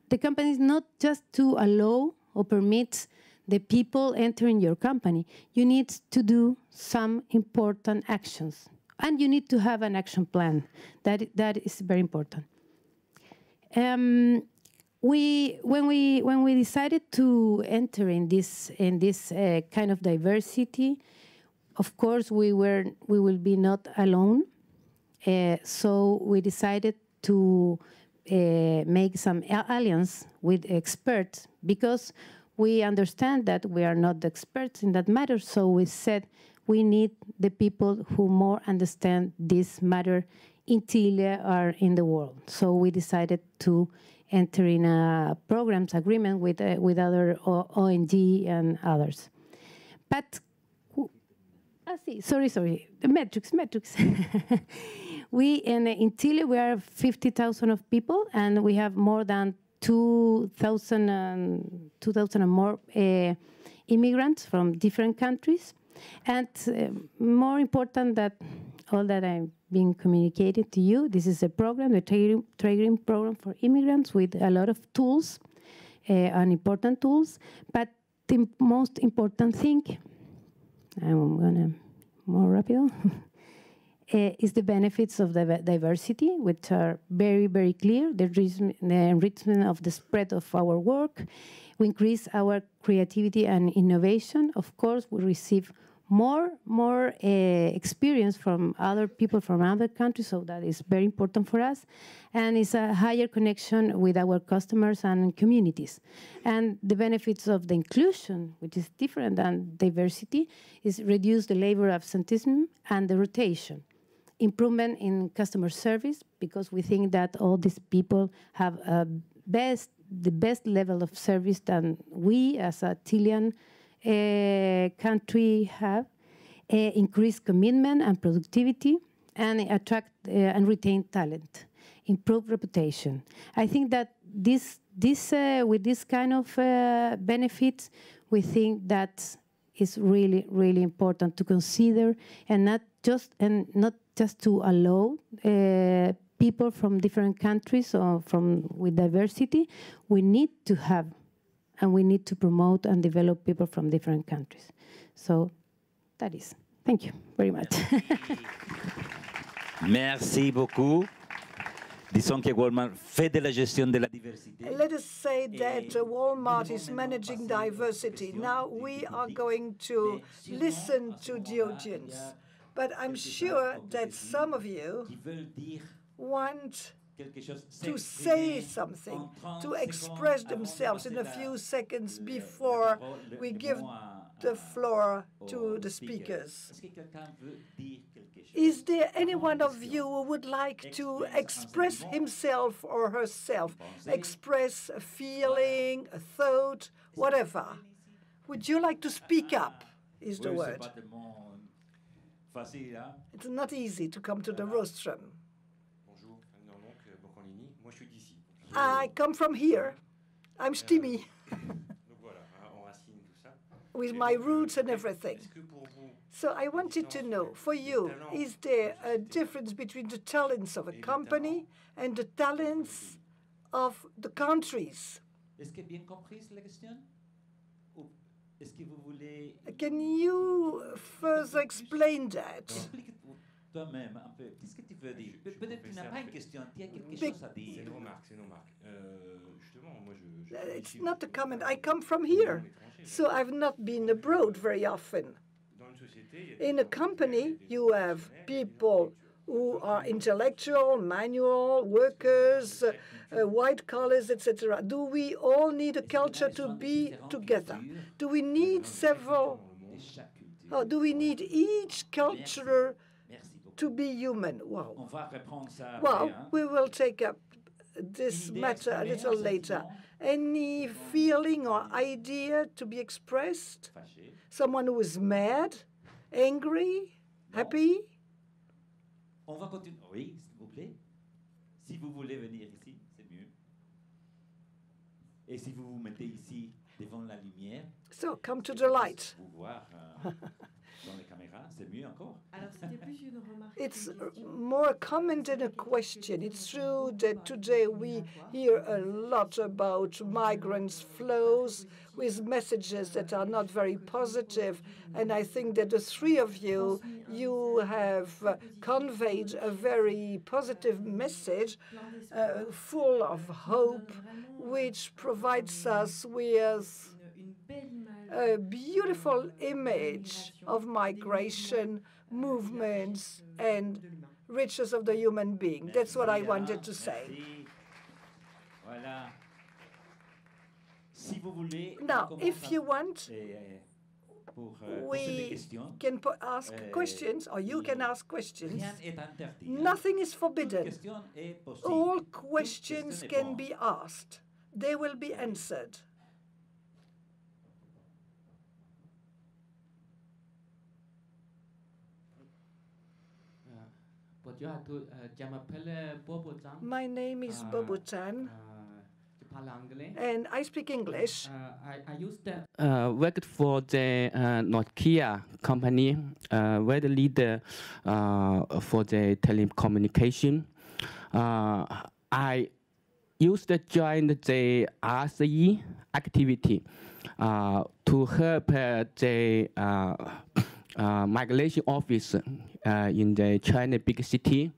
The companies not just to allow or permit the people entering your company. You need to do some important actions, and you need to have an action plan. That is very important. When we decided to enter in this kind of diversity, of course we will be not alone. So we decided to make some alliance with experts, because we understand that we are not the experts in that matter. So we said we need the people who more understand this matter in Chile or in the world. So we decided to enter in a programs agreement with other ONG and others. But sorry, the metrics. We in Chile we are 50,000 of people, and we have more than 2,000 and more immigrants from different countries. And more important than all that I've been communicating to you, this is a program, the training program for immigrants, with a lot of tools and important tools. But the most important thing, I'm gonna more rapido, is the benefits of the diversity, which are very clear. The enrichment of the spread of our work. We increase our creativity and innovation. Of course, we receive more experience from other people from other countries, so that is very important for us. And it's a higher connection with our customers and communities. And the benefits of the inclusion, which is different than diversity, is reduce the labor absenteeism and the rotation. Improvement in customer service, because we think that all these people have the best level of service than we as a Chilean country have. Increased commitment and productivity, and attract and retain talent. Improve reputation. I think that with this kind of benefits, we think that is really important to consider, and not just to allow people from different countries or with diversity. We need to have, and we need to promote and develop people from different countries. So that is. Thank you very much. Merci beaucoup. Disons que Walmart fait de la gestion de la diversité. Let us say that Walmart is managing diversity. Now we are going to listen to the audience. But I'm sure that some of you want to say something, to express themselves in a few seconds before we give the floor to the speakers. Is there any one of you who would like to express himself or herself, express a feeling, a thought, whatever? Would you like to speak up, is the word. It's not easy to come to the rostrum. I come from here. I'm Stimi, with my roots and everything. So I wanted to know, for you, is there a difference between the talents of a company and the talents of the countries? Can you further explain that? toi-même un peu. Qu'est-ce que tu veux dire? Peut-être que tu n'as pas une question, tu as quelque chose à dire. C'est une remarque, c'est une remarque. Justement, moi It's not a comment. I come from here, so I've not been abroad very often. In a company, you have people who are intellectual, manual, workers, white collars, etc. Do we all need a culture to be together? Do we need several? Do we need each culture to be human? Wow. Well, we will take up this matter a little later. Any feeling or idea to be expressed? Someone who is mad, angry, happy? On va continuer. Oui, s'il vous plaît. Si vous voulez venir ici, c'est mieux. Et si vous vous mettez ici devant la lumière, so come to the light. Vous voir dans les caméras, c'est mieux encore. It's more a comment than a question. It's true that today we hear a lot about migrants' flows with messages that are not very positive. And I think that the three of you, you have conveyed a very positive message full of hope, which provides us with a beautiful image of migration, movements, and riches of the human being. That's what I wanted to say. Voilà. Si vous voulez, now, if you want, we can ask questions, or you can ask questions. Nothing is forbidden. All questions can be asked. They will be answered. My name is Bobutan, and I speak English. I used to work for the Nokia company, where the leader for the telecommunication. I used to join the RCE activity to help the migration office in the China big city.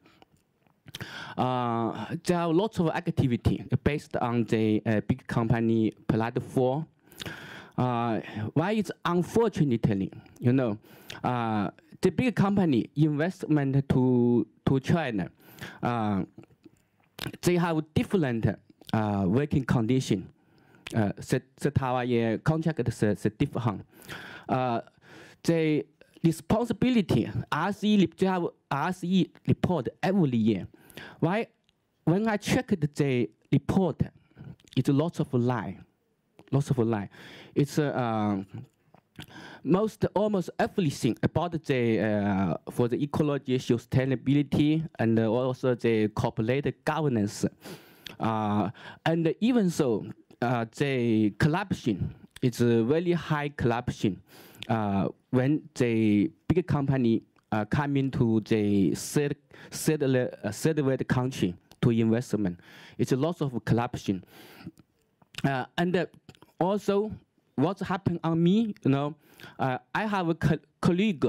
There are lots of activity based on the big company platform. Why it's unfortunately, you know, the big company investment to China, they have different working condition. Contract is different. The responsibility, RCE report every year. Why? When I checked the report, it's lots of lie. It's almost everything about the for the ecology, sustainability, and also the corporate governance. And even so, the corruption is a very high corruption. When the big company come into the third world country to investment, it's a lot of corruption. And also, what's happened on me, you know, I have a colleague.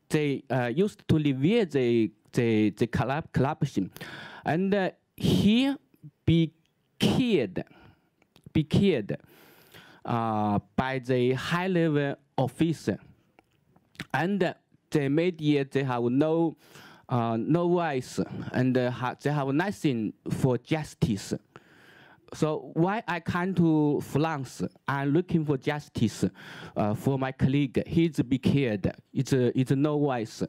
They used to revere the corruption, and he be killed by the high-level officer, and the media, they have no voice, and they have nothing for justice. So why I come to France? I'm looking for justice for my colleague. He's been killed. It's no voice,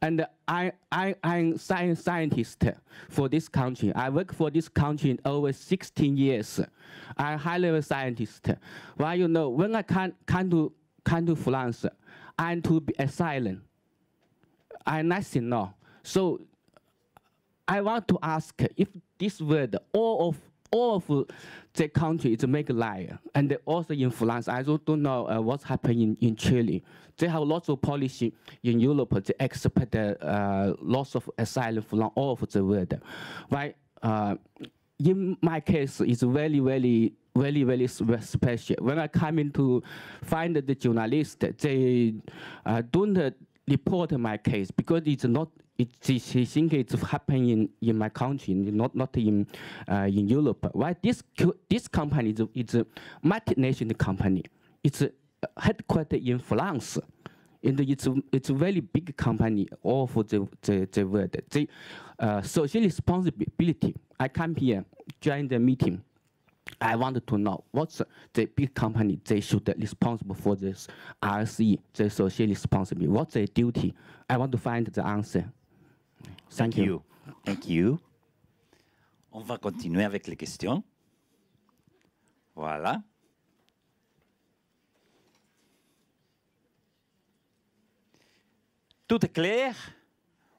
and I'm scientist for this country. I work for this country over 16 years. I'm high-level scientist. Why, you know, when I come to France, I'm to be asylum. I nothing know. So I want to ask if this word, all of the country is make lie, and also in France. I don't know what's happening in Chile. They have lots of policy in Europe. They expect lots of asylum from all of the world. Why? In my case, it's very special. When I come in to find the journalist, they don't report my case because it's not I think it's happening in my country, not in Europe. Why this company is a multinational company. It's headquartered in France, and it's a very big company all for the world. The social responsibility. I come here, join the meeting. I wanted to know what's the big company they should be responsible for this RSE, the social responsibility. What's their duty? I want to find the answer. Thank you. Thank you. On va continuer avec les questions. Voilà. Tout est clair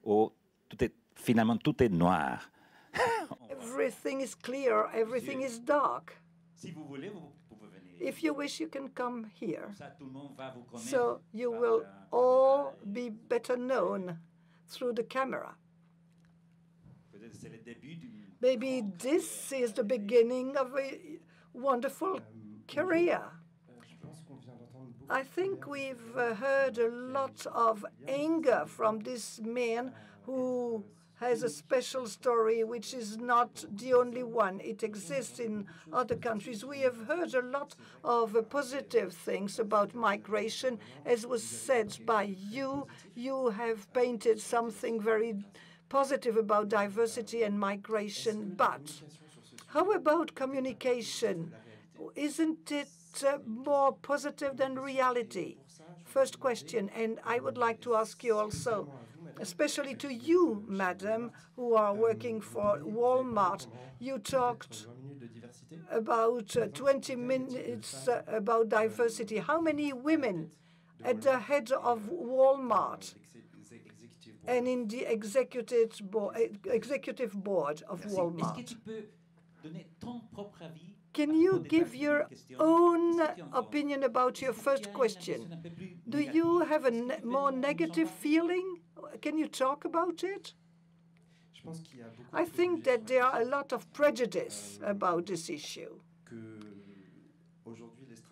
ou finalement tout est noir? Everything is clear, everything is dark. Si vous voulez, vous pouvez venir. If you wish, you can come here. Ça, tout le monde va vous connaître So you par will la all caméra be better known through the camera. Peut-être c'est le début d'une Maybe this is the beginning of a wonderful career. I think we've heard a lot of anger from this man who has a special story, which is not the only one. It exists in other countries. We have heard a lot of positive things about migration. As was said by you, you have painted something very positive about diversity and migration. But how about communication? Isn't it more positive than reality? First question, and I would like to ask you also, especially to you, madam, who are working for Walmart. You talked about 20 minutes about diversity. How many women at the head of Walmart and in the executive board of Walmart? Can you give your own opinion about your first question? Do you have a more negative feeling? Can you talk about it? I think that there are a lot of prejudice about this issue.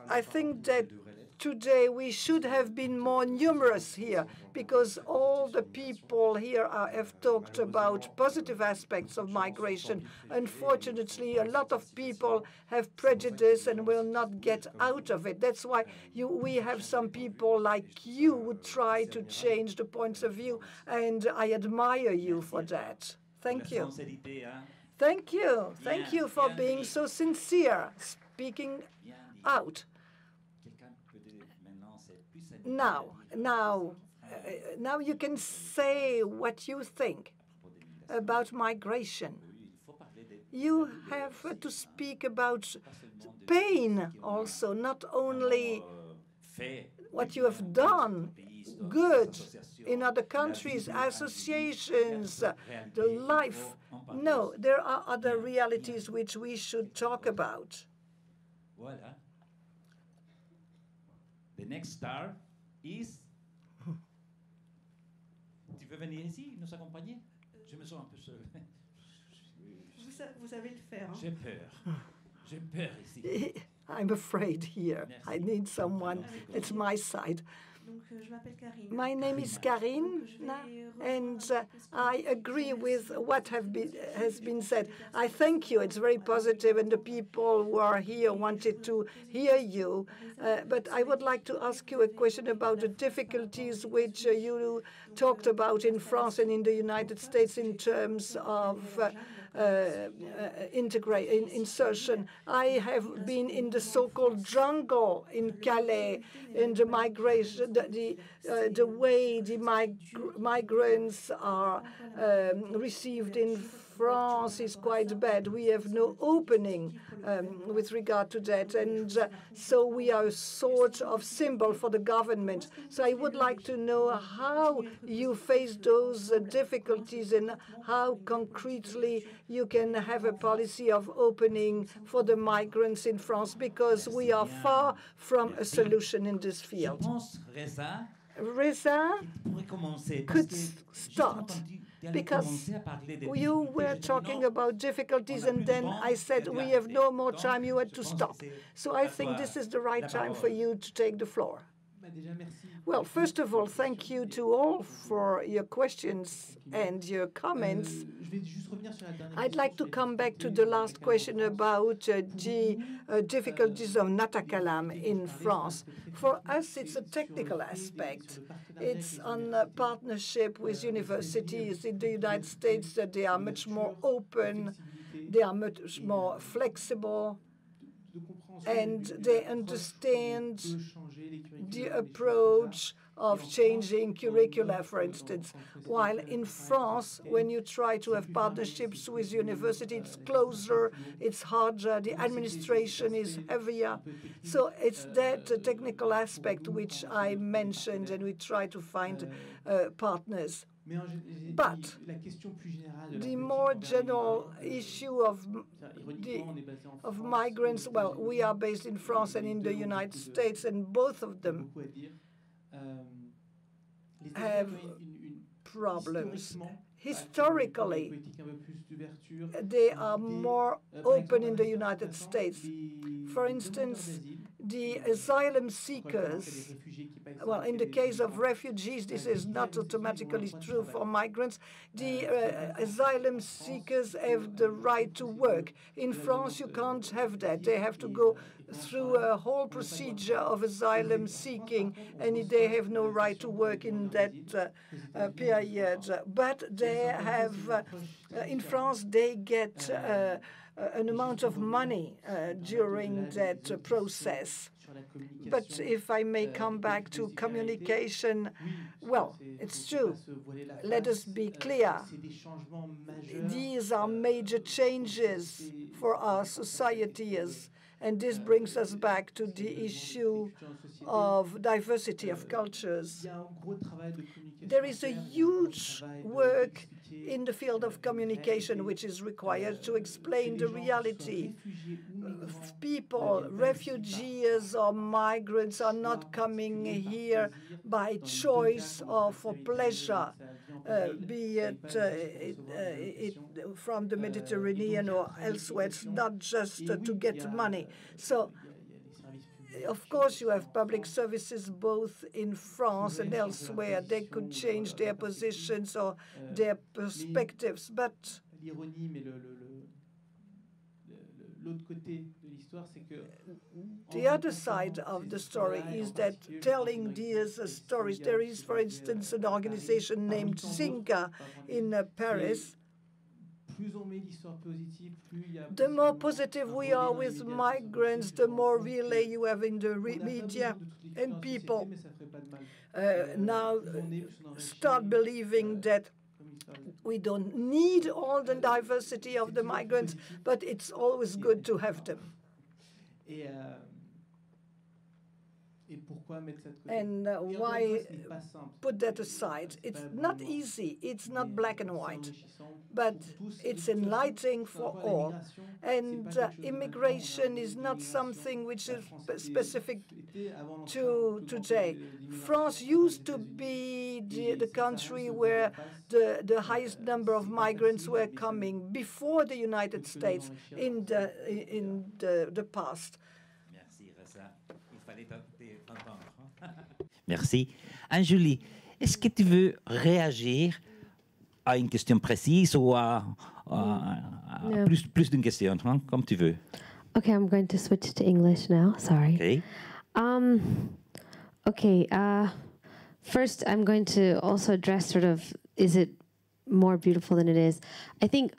I think that today we should have been more numerous here, because all the people here have talked about positive aspects of migration. Unfortunately, a lot of people have prejudice and will not get out of it. That's why we have some people like you who try to change the points of view, and I admire you for that. Thank you. Thank you. Thank you for being so sincere, speaking out. Now you can say what you think about migration. You have to speak about pain also, not only what you have done good in other countries, associations, the life. No, there are other realities which we should talk about. Voilà. The next star is... Tu veux venir ici, nous accompagner? Je me sens un peu seul. Vous savez le faire. J'ai peur. J'ai peur ici. I'm afraid here. I need someone at my side. My name is Karine, and I agree with what has been said. I thank you. It's very positive, and the people who are here wanted to hear you. But I would like to ask you a question about the difficulties which you talked about in France and in the United States in terms of insertion. I have been in the so-called jungle in Calais, in the migration, the way the migrants are received in France is quite bad. We have no opening with regard to that, and so we are a sort of symbol for the government. So I would like to know how you face those difficulties and how concretely you can have a policy of opening for the migrants in France, because we are far from a solution in this field. Reza could start, because you were talking about difficulties, and then I said we have no more time, you had to stop. So I think this is the right time for you to take the floor. Well, first of all, thank you to all for your questions and your comments. I'd like to come back to the last question about the difficulties of Natakalam in France. For us, it's a technical aspect. It's on a partnership with universities in the United States that they are much more open, they are much more flexible, and they understand the approach of changing curricula, for instance. While in France, when you try to have partnerships with university, it's closer, it's harder, the administration is heavier. So it's that technical aspect which I mentioned, and we try to find partners. But the more general issue of migrants, well, we are based in France and in the United States, and both of them have problems. Historically, they are more open in the United States. For instance, the asylum seekers, well, in the case of refugees, this is not automatically true for migrants. The asylum seekers have the right to work. In France, you can't have that. They have to go through a whole procedure of asylum seeking, and they have no right to work in that period. But they have, in France, they get an amount of money during that process. But if I may come back to communication, well, it's true. Let us be clear. These are major changes for our societies. And this brings us back to the issue of diversity of cultures. There is a huge work in the field of communication which is required to explain the reality. People, refugees or migrants, are not coming here by choice or for pleasure, be it from the Mediterranean or elsewhere. It's not just to get money. So, of course, you have public services both in France and elsewhere. They could change their positions or their perspectives, but the other side of the story is that telling these stories, there is, for instance, an organization named Zinga in Paris. The more positive we are with migrants, the more relay you have in the media, and people now start believing that we don't need all the diversity of the migrants, but it's always good to have them. And why put that aside? It's not easy. It's not black and white, but it's enlightening for all. And immigration is not something which is specific to today. France used to be the country where the highest number of migrants were coming before the United States in the past. Merci. Anne-Julie, est-ce que tu veux réagir à une question précise ou à plus d'une question, hein, comme tu veux? Okay, I'm going to switch to English now. Sorry. Okay. First, I'm going to also address sort of, is it more beautiful than it is? I think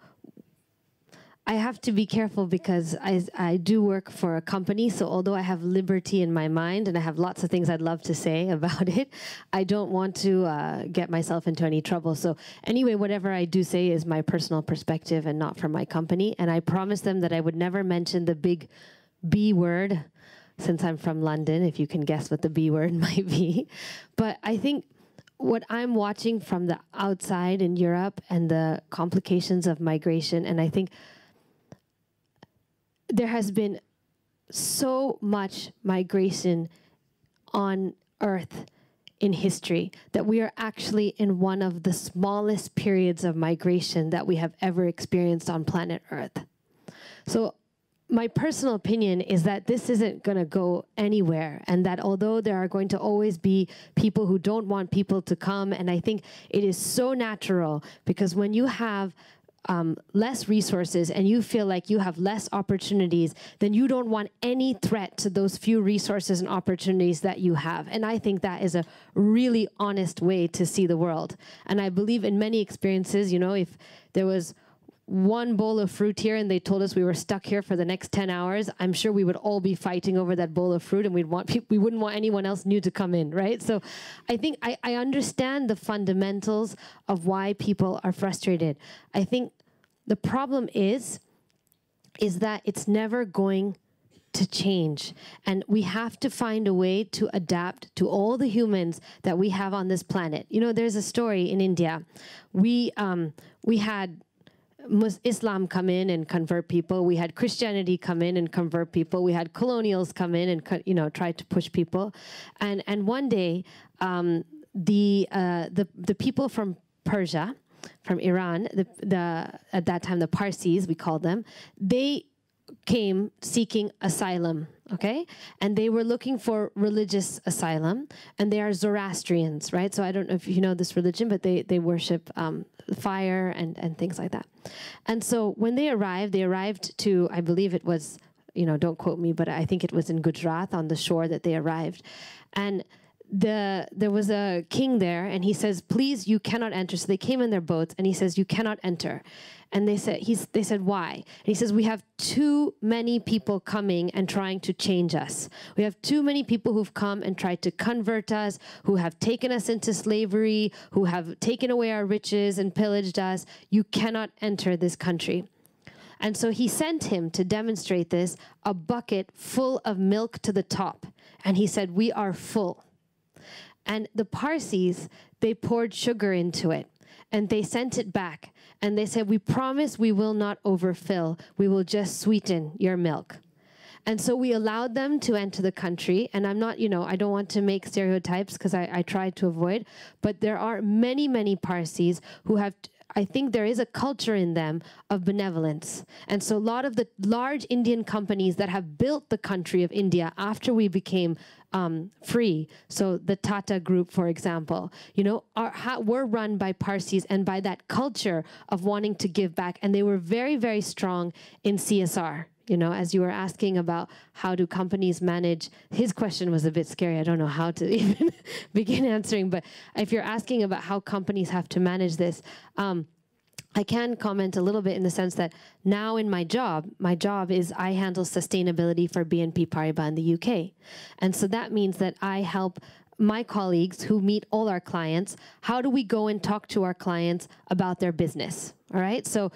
I have to be careful because I do work for a company, so although I have liberty in my mind and I have lots of things I'd love to say about it, I don't want to get myself into any trouble. So anyway, whatever I do say is my personal perspective and not from my company. And I promised them that I would never mention the big B word, since I'm from London, if you can guess what the B word might be. But I think what I'm watching from the outside in Europe and the complications of migration, and I think there has been so much migration on Earth in history that we are actually in one of the smallest periods of migration that we have ever experienced on planet Earth. So my personal opinion is that this isn't going to go anywhere, and that although there are going to always be people who don't want people to come, and I think it is so natural, because when you have less resources and you feel like you have less opportunities, then you don't want any threat to those few resources and opportunities that you have. And I think that is a really honest way to see the world. And I believe in many experiences, you know, if there was one bowl of fruit here and they told us we were stuck here for the next 10 hours, I'm sure we would all be fighting over that bowl of fruit, and we wouldn't want anyone else new to come in, right? So I think I understand the fundamentals of why people are frustrated. I think the problem is that it's never going to change. And we have to find a way to adapt to all the humans that we have on this planet. You know, there's a story in India. We had Islam come in and convert people. We had Christianity come in and convert people. We had colonials come in and, you know, try to push people. And one day, the people from Persia, from Iran, at that time the Parsis, we called them, they came seeking asylum, okay? And they were looking for religious asylum, and they are Zoroastrians, right? So I don't know if you know this religion, but they worship fire and things like that. And so when they arrived to, I believe it was, you know, don't quote me, but I think it was in Gujarat, on the shore that they arrived. And there was a king there, and he says, please, you cannot enter. So they came in their boats, and he says, you cannot enter. And they said, why? And he says, we have too many people coming and trying to change us. We have too many people who've come and tried to convert us, who have taken us into slavery, who have taken away our riches and pillaged us. You cannot enter this country. And so he sent him to demonstrate this, a bucket full of milk to the top. And he said, we are full. And the Parsis, they poured sugar into it, and they sent it back. And they said, we promise we will not overfill. We will just sweeten your milk. And so we allowed them to enter the country. And I'm not, you know, I don't want to make stereotypes, because I try to avoid. But there are many, many Parsis who have, I think there is a culture in them of benevolence. And so a lot of the large Indian companies that have built the country of India after we became free, so the Tata Group, for example, you know, were run by Parsis and by that culture of wanting to give back. And they were very, very strong in CSR. You know, as you were asking about how do companies manage, his question was a bit scary. I don't know how to even begin answering, but if you're asking about how companies have to manage this, I can comment a little bit in the sense that now in my job is I handle sustainability for BNP Paribas in the UK. And so that means that I help my colleagues who meet all our clients, how do we go and talk to our clients about their business, all right? So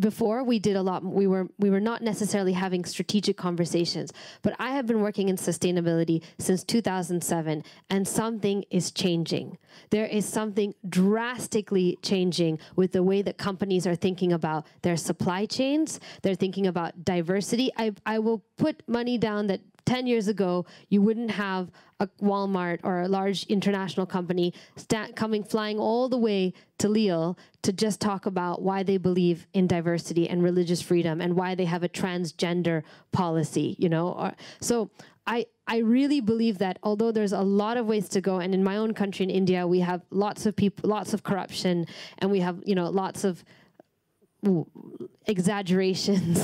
before, we did a lot, we were not necessarily having strategic conversations, but I have been working in sustainability since 2007, and something is changing. There is something drastically changing with the way that companies are thinking about their supply chains. They're thinking about diversity. I will put money down that 10 years ago, you wouldn't have a Walmart or a large international company flying all the way to Lille to just talk about why they believe in diversity and religious freedom and why they have a transgender policy, you know. So I really believe that although there's a lot of ways to go, and in my own country, in India, we have lots of people, lots of corruption, and we have, you know, lots of exaggerations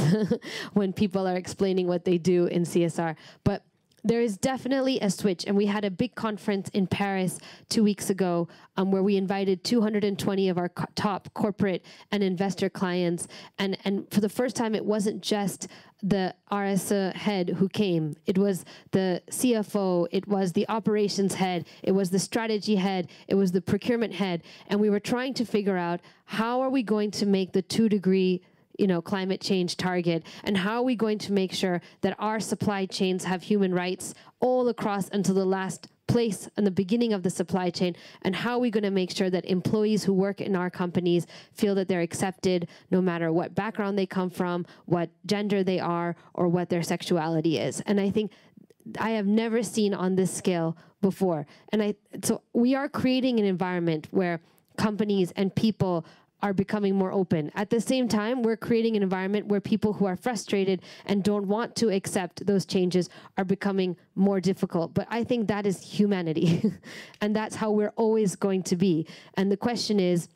when people are explaining what they do in CSR. But there is definitely a switch, and we had a big conference in Paris 2 weeks ago where we invited 220 of our top corporate and investor clients, and for the first time, it wasn't just the RSA head who came. It was the CFO, it was the operations head, it was the strategy head, it was the procurement head, and we were trying to figure out how are we going to make the 2-degree climate change target, and how are we going to make sure that our supply chains have human rights all across until the last place in the beginning of the supply chain, and how are we going to make sure that employees who work in our companies feel that they're accepted no matter what background they come from, what gender they are, or what their sexuality is. And I think I have never seen on this scale before. And so we are creating an environment where companies and people are becoming more open. At the same time, we're creating an environment where people who are frustrated and don't want to accept those changes are becoming more difficult. But I think that is humanity. And that's how we're always going to be. And the question is,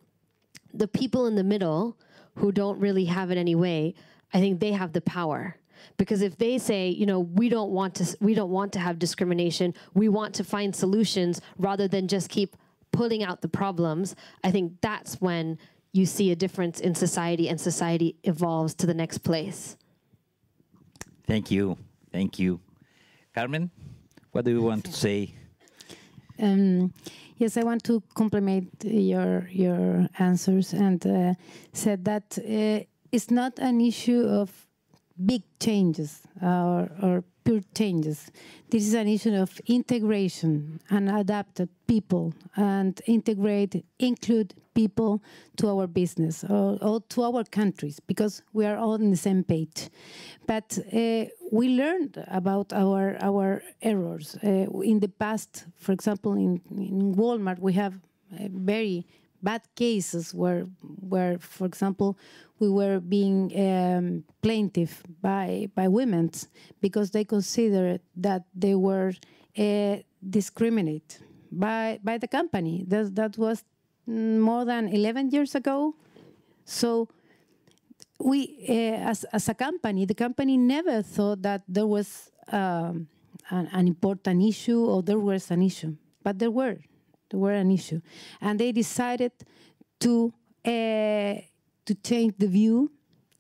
the people in the middle who don't really have it any way, I think they have the power. Because if they say, you know, we don't want to have discrimination, we want to find solutions rather than just keep pulling out the problems, I think that's when you see a difference in society and society evolves to the next place. Thank you. Thank you. Carmen, what do you want to say? Yes, I want to complement your answers and said that it's not an issue of big changes or pure changes. This is an issue of integration and adapted people and include people to our business or to our countries, because we are all on the same page. But we learned about our errors. In the past, for example, in Walmart, we have very bad cases where, for example, we were being plaintiff by women because they considered that they were discriminated by the company. That was more than 11 years ago. So we, as a company, the company never thought that there was an important issue or there was an issue, but there were an issue, and they decided to change the view,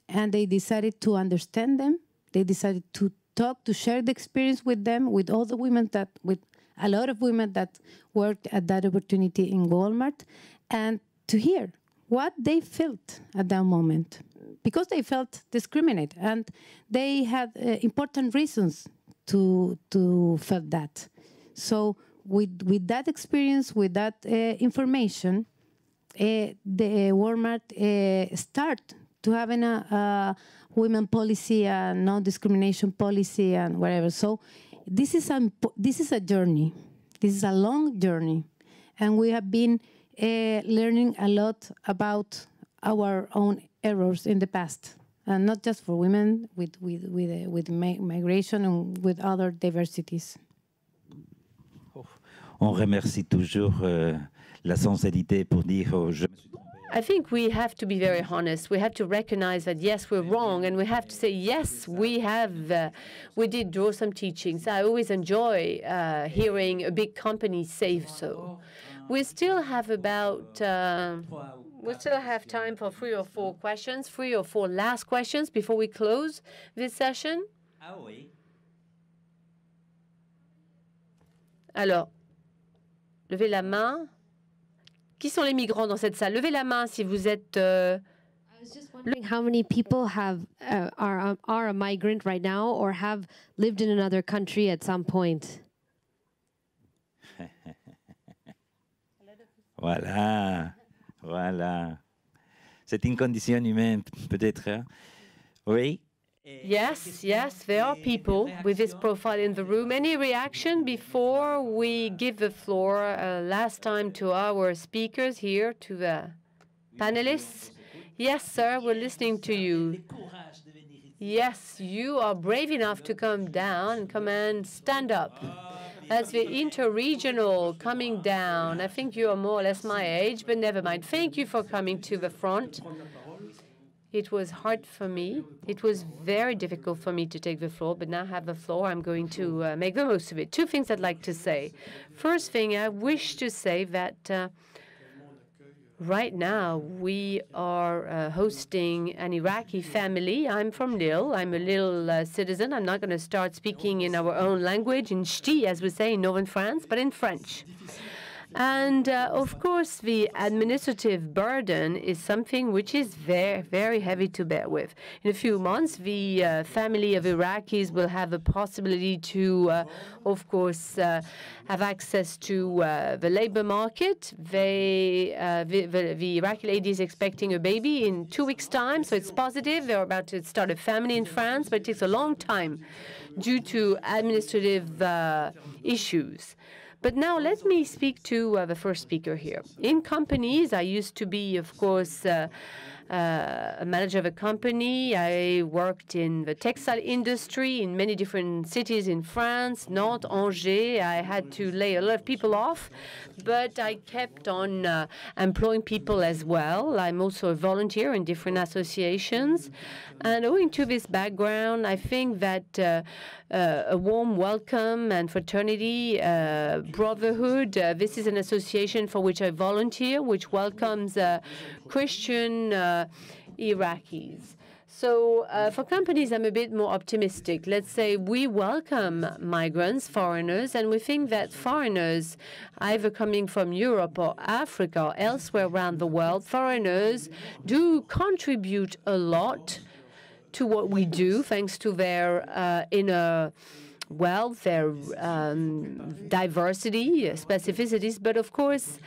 and they decided to understand them. They decided to talk, to share the experience with them, with all the women with a lot of women that worked at that opportunity in Walmart, and to hear what they felt at that moment, because they felt discriminated, and they had important reasons to feel that. So with that experience, with that information, the Walmart start to having a women policy, a non-discrimination policy, and whatever. So this is a journey. This is a long journey, and we have been learning a lot about our own errors in the past, and not just for women, with migration and with other diversities. On remercie toujours la sincérité pour dire je me suis trompé. I think we have to be very honest. We have to recognize that, yes, we're wrong, and we have to say, yes, we did draw some teachings. I always enjoy hearing a big company say so. We still have time for 3 or 4 questions, 3 or 4 last questions before we close this session. Alors, levez la main. Qui sont les migrants dans cette salle? Levez la main si vous êtes... I was just wondering how many people are a migrant right now or have lived in another country at some point. Voilà, voilà. C'est une condition humaine, peut-être. Hein? Oui. Yes, there are people with this profile in the room. Any reaction before we give the floor last time to our speakers here, to the panelists? Yes, sir, we're listening to you. Yes, you are brave enough to come down and come and stand up. As the interregional coming down, I think you are more or less my age, but never mind. Thank you for coming to the front. It was hard for me. It was very difficult for me to take the floor, but now I have the floor. I'm going to make the most of it. 2 things I'd like to say. First thing, I wish to say that right now we are hosting an Iraqi family. I'm from Lille. I'm a Lille citizen. I'm not going to start speaking in our own language, in ch'ti, as we say in northern France, but in French. And of course, the administrative burden is something which is very, very heavy to bear with. In a few months, the family of Iraqis will have the possibility to, of course, have access to the labor market. The Iraqi lady is expecting a baby in 2 weeks' time, so it's positive. They're about to start a family in France, but it takes a long time due to administrative issues. But now let me speak to the first speaker here. In companies, I used to be, of course, a manager of a company. I worked in the textile industry in many different cities in France, Nantes, Angers. I had to lay a lot of people off, but I kept on employing people as well. I'm also a volunteer in different associations. And owing to this background, I think that a warm welcome and fraternity, brotherhood, this is an association for which I volunteer, which welcomes Christian Iraqis. So for companies, I'm a bit more optimistic. Let's say we welcome migrants, foreigners, and we think that foreigners, either coming from Europe or Africa or elsewhere around the world, foreigners do contribute a lot to what we do, thanks to their inner wealth, their diversity, specificities. But of course,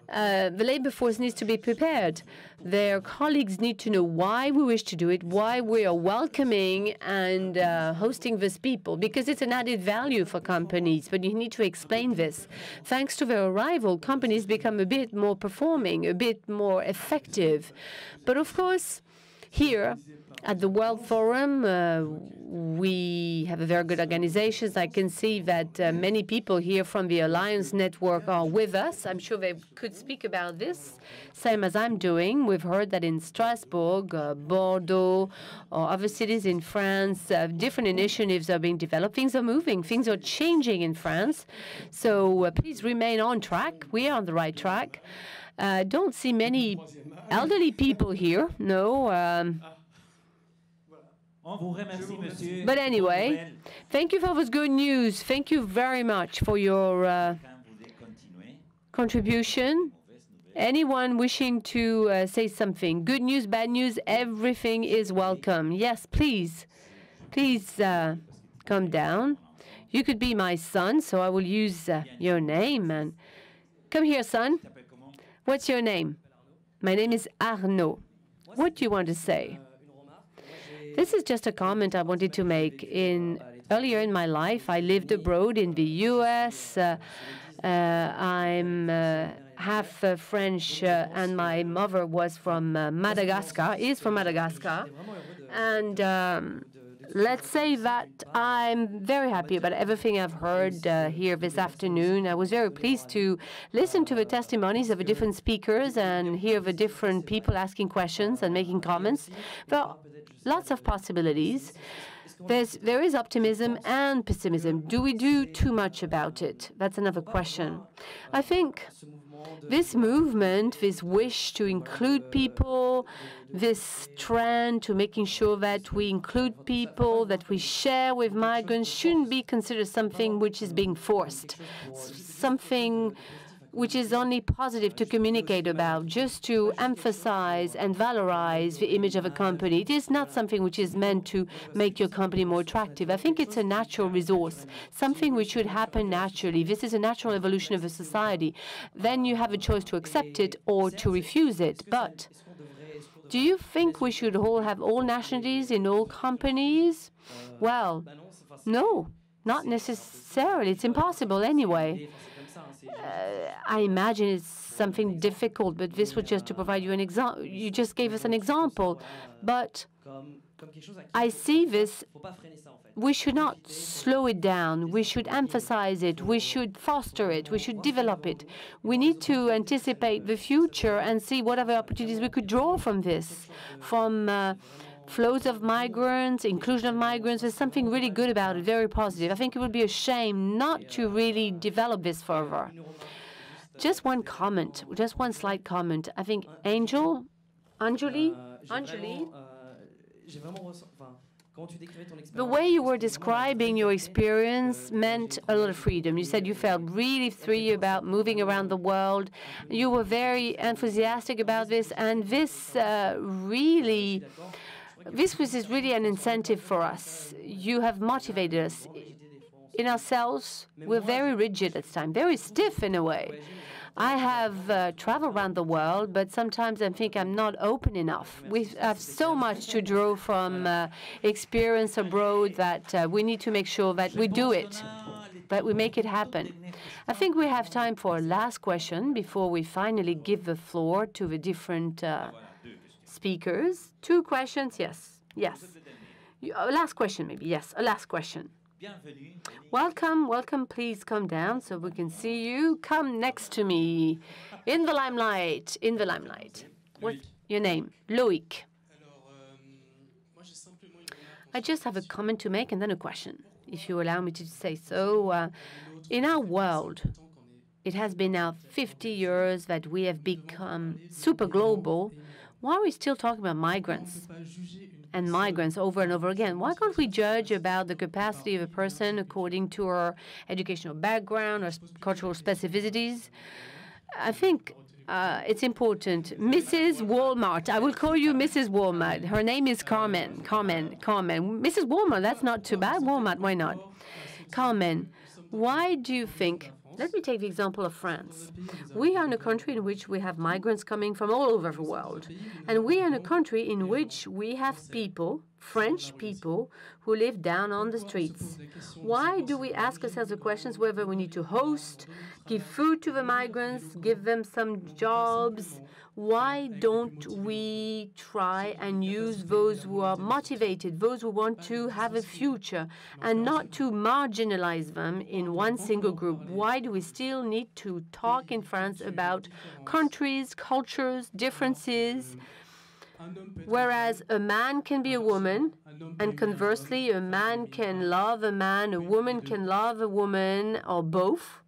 the labor force needs to be prepared. Their colleagues need to know why we wish to do it, why we are welcoming and hosting these people, because it's an added value for companies, but you need to explain this. Thanks to their arrival, companies become a bit more performing, a bit more effective. But of course, here at the World Forum, we have a very good organization. I can see that many people here from the Alliance Network are with us. I'm sure they could speak about this, same as I'm doing. We've heard that in Strasbourg, Bordeaux, or other cities in France, different initiatives are being developed. Things are moving. Things are changing in France. So please remain on track. We are on the right track. Don't see many elderly people here. No. But anyway, thank you for this good news. Thank you very much for your contribution. Anyone wishing to say something? Good news, bad news, everything is welcome. Yes, please. Please come down. You could be my son, so I will use your name. And come here, son. What's your name? My name is Arnaud. What do you want to say? This is just a comment I wanted to make. Earlier in my life, I lived abroad in the U.S. I'm half French, and my mother was from Madagascar, is from Madagascar. And let's say that I'm very happy about everything I've heard here this afternoon. I was very pleased to listen to the testimonies of the different speakers and hear the different people asking questions and making comments. Well, lots of possibilities. There is optimism and pessimism. Do we do too much about it? That's another question. I think this movement, this wish to include people, this trend to making sure that we include people, that we share with migrants, shouldn't be considered something which is being forced, something which is only positive to communicate about, just to emphasize and valorize the image of a company. It is not something which is meant to make your company more attractive. I think it's a natural resource, something which should happen naturally. This is a natural evolution of a society. Then you have a choice to accept it or to refuse it. But do you think we should all have all nationalities in all companies? Well, no, not necessarily. It's impossible anyway. I imagine it's something difficult, but this was just to provide you an example. You just gave us an example. But I see this. We should not slow it down. We should emphasize it. We should foster it. We should develop it. We need to anticipate the future and see what other opportunities we could draw from this, from flows of migrants, inclusion of migrants. There's something really good about it, very positive. I think it would be a shame not to really develop this further. Just one comment, just one slight comment. I think Anjali, the way you were describing your experience meant a lot of freedom. You said you felt really free about moving around the world. You were very enthusiastic about this, and this is really an incentive for us. You have motivated us. In ourselves, we're very rigid at times, very stiff in a way. I have traveled around the world, but sometimes I think I'm not open enough. We have so much to draw from experience abroad that we need to make sure that we do it. that we make it happen. I think we have time for a last question before we finally give the floor to the different speakers. 2 questions, yes. Yes. Last question, maybe. Yes, a last question. Welcome, welcome. Please come down so we can see you. Come next to me. In the limelight, in the limelight. What's your name? Loïc. I just have a comment to make and then a question, if you allow me to say so. In our world, it has been now 50 years that we have become super global. Why are we still talking about migrants and migrants over and over again? Why can't we judge about the capacity of a person according to her educational background or cultural specificities? I think it's important. Mrs. Walmart. I will call you Mrs. Walmart. Her name is Carmen. Carmen. Mrs. Walmart, that's not too bad. Walmart, why not? Carmen, why do you think... Let me take the example of France. We are in a country in which we have migrants coming from all over the world. And we are in a country in which we have people, French people, who live down on the streets. Why do we ask ourselves the questions whether we need to host, give food to the migrants, give them some jobs? Why don't we try and use those who are motivated, those who want to have a future, and not to marginalize them in one single group? Why do we still need to talk in France about countries, cultures, differences? Whereas a man can be a woman, and conversely, a man can love a man, a woman can love a woman, or both.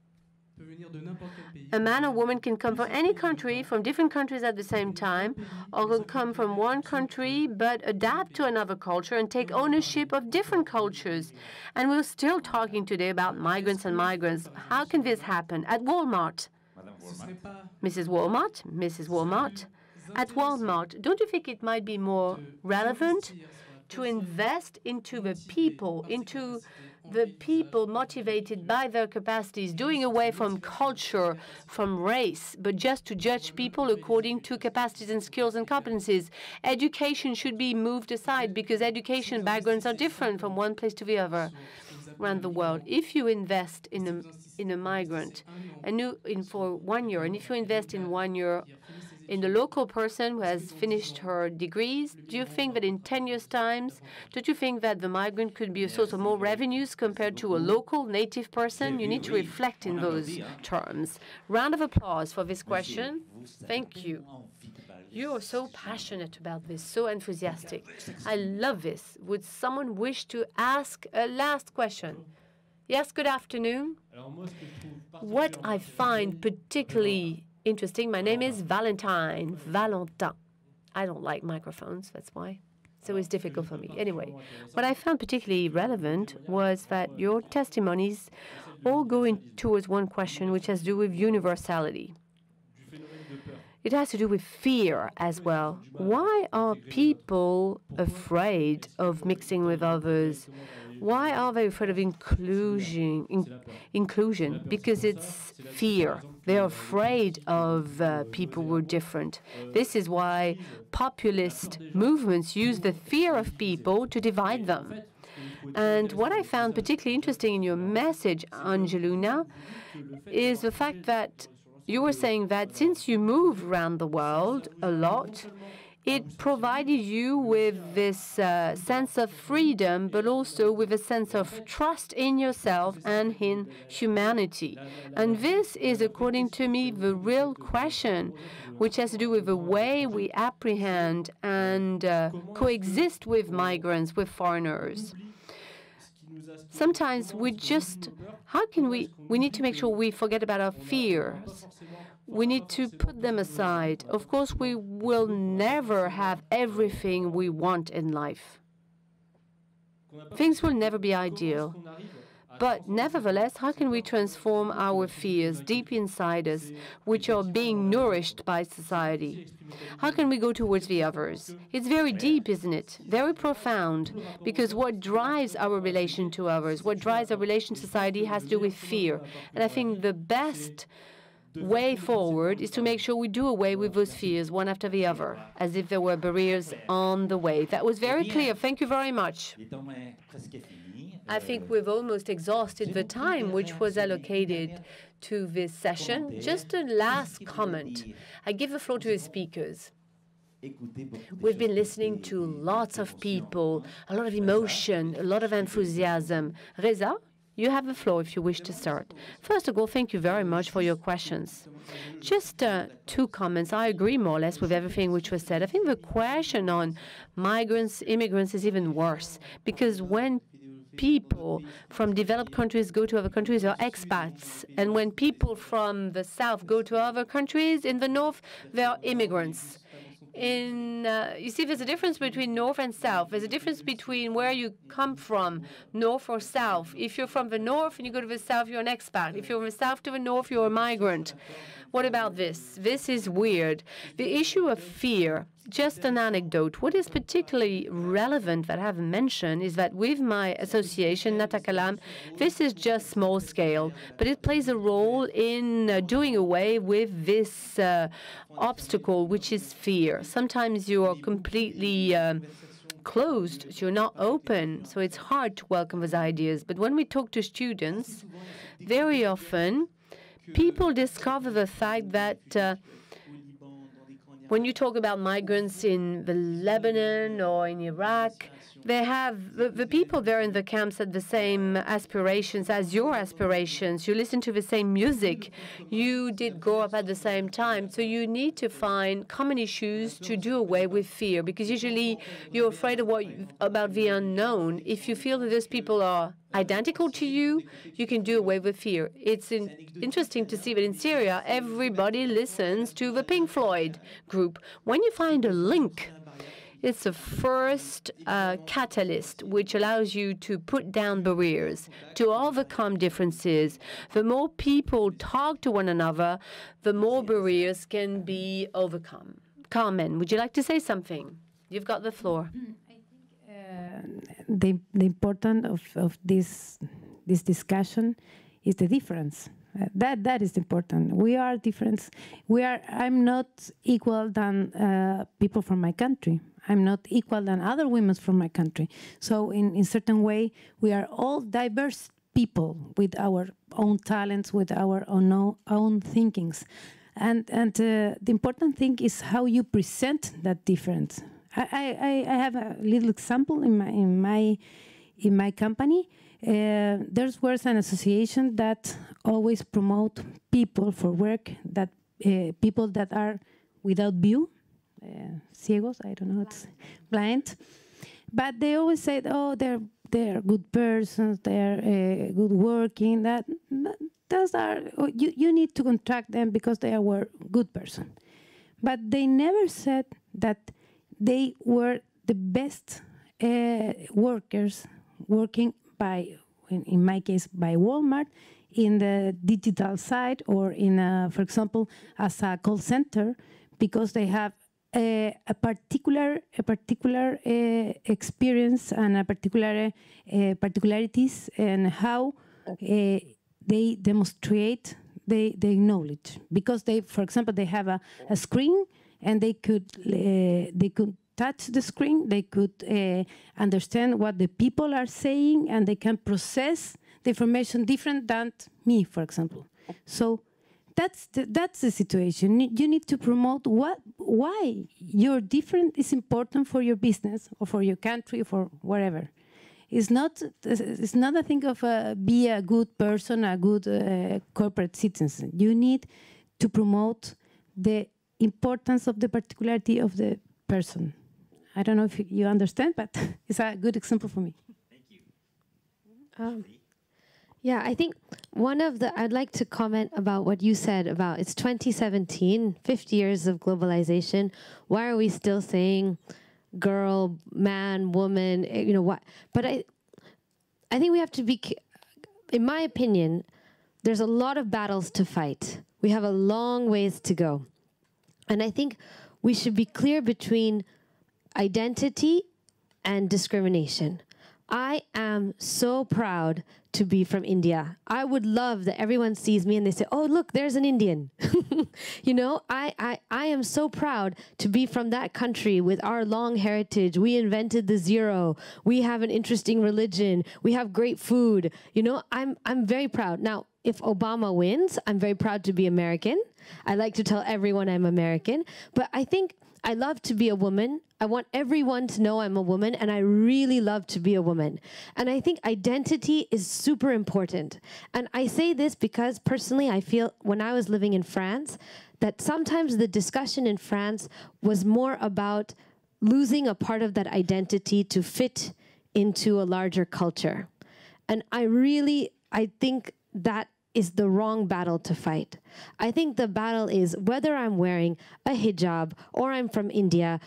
A man or woman can come from any country, from different countries at the same time, or can come from one country but adapt to another culture and take ownership of different cultures. And we're still talking today about migrants and migrants. How can this happen? At Walmart. Mrs. Walmart? Mrs. Walmart? At Walmart, don't you think it might be more relevant to invest into the people motivated by their capacities, doing away from culture, from race, but just to judge people according to capacities and skills and competencies? Education should be moved aside because education backgrounds are different from one place to the other around the world. If you invest in a migrant for 1 year, and if you invest in 1 year in the local person who has finished her degrees, do you think that in 10 years' time, don't you think that the migrant could be a source of more revenues compared to a local native person? You need to reflect in those terms. Round of applause for this question. Thank you. You are so passionate about this, so enthusiastic. I love this. Would someone wish to ask a last question? Yes, good afternoon. What I find particularly interesting, my name is Valentin. I don't like microphones, that's why. So it's difficult for me. Anyway, what I found particularly relevant was that your testimonies all go towards one question, which has to do with universality. It has to do with fear as well. Why are people afraid of mixing with others? Why are they afraid of inclusion? Because it's fear. They're afraid of people who are different. This is why populist movements use the fear of people to divide them. And what I found particularly interesting in your message, Angelina, is the fact that you were saying that since you move around the world a lot, it provided you with this sense of freedom, but also with a sense of trust in yourself and in humanity. And this is, according to me, the real question, which has to do with the way we apprehend and coexist with migrants, with foreigners. Sometimes we need to make sure we forget about our fears. We need to put them aside. Of course, we will never have everything we want in life. Things will never be ideal. But nevertheless, how can we transform our fears deep inside us, which are being nourished by society? How can we go towards the others? It's very deep, isn't it? Very profound, because what drives our relation to others, what drives our relation to society has to do with fear. And I think the best way forward is to make sure we do away with those fears one after the other, as if there were barriers on the way. That was very clear. Thank you very much. I think we've almost exhausted the time which was allocated to this session. Just a last comment. I give the floor to the speakers. We've been listening to lots of people, a lot of emotion, a lot of enthusiasm. Reza, you have the floor if you wish to start. First of all, thank you very much for your questions. Just 2 comments. I agree more or less with everything which was said. I think the question on migrants, immigrants is even worse, because when people from developed countries go to other countries, they're expats. And when people from the south go to other countries in the north, they're immigrants. You see, there's a difference between north and south. There's a difference between where you come from, north or south. If you're from the north and you go to the south, you're an expat. If you're from the south to the north, you're a migrant. What about this? This is weird. The issue of fear, just an anecdote. What is particularly relevant that I haven't mentioned is that with my association, Natakalam, this is just small scale, but it plays a role in doing away with this obstacle, which is fear. Sometimes you are completely closed, so you're not open, so it's hard to welcome those ideas. But when we talk to students, very often, people discover the fact that when you talk about migrants in the Lebanon or in Iraq, they have the people there in the camps had the same aspirations as your aspirations. You listen to the same music. You did grow up at the same time. So you need to find common issues to do away with fear, because usually you're afraid of about the unknown. If you feel that those people are identical to you, you can do away with fear. It's interesting to see that in Syria, everybody listens to the Pink Floyd group. When you find a link, it's the first catalyst which allows you to put down barriers, to overcome differences. The more people talk to one another, the more barriers can be overcome. Carmen, would you like to say something? You've got the floor. The importance of this discussion is the difference. That is important. We are different. I'm not equal than people from my country. I'm not equal than other women from my country. So in certain way, we are all diverse people with our own talents, with our own thinkings. And the important thing is how you present that difference. I have a little example in my company. There was an association that always promote people for work, that people that are without view, ciegos, I don't know, it's blind. But they always said, oh, they're good persons, they're good working. Those are you need to contract them because they are good person. But they never said that they were the best workers working by, in my case, by Walmart in the digital side, or in, for example, as a call center, because they have a particular experience and a particular particularities and how they demonstrate their knowledge. Because they, for example, they have a screen and they could touch the screen, they could understand what the people are saying, and they can process the information different than me, for example. So that's the situation. You need to promote why you're different is important for your business or for your country or for wherever. It's not a thing of be a good person, a good corporate citizen. You need to promote the importance of the particularity of the person. I don't know if you understand, but it's a good example for me. Thank you. Yeah, I think I'd like to comment about what you said about it's 2017, 50 years of globalization. Why are we still saying girl, man, woman, you know what? But I think we have to be, in my opinion, there's a lot of battles to fight. We have a long ways to go. And I think we should be clear between identity and discrimination. I am so proud to be from India. I would love that everyone sees me and they say, oh, look, there's an Indian. You know, I am so proud to be from that country with our long heritage. We invented the zero. We have an interesting religion. We have great food. You know, I'm very proud. Now, if Obama wins, I'm very proud to be American. I like to tell everyone I'm American. But I think I love to be a woman. I want everyone to know I'm a woman, and I really love to be a woman. And I think identity is super important. And I say this because personally, I feel when I was living in France, that sometimes the discussion in France was more about losing a part of that identity to fit into a larger culture. And I think that is the wrong battle to fight. I think the battle is whether I'm wearing a hijab, or I'm from India,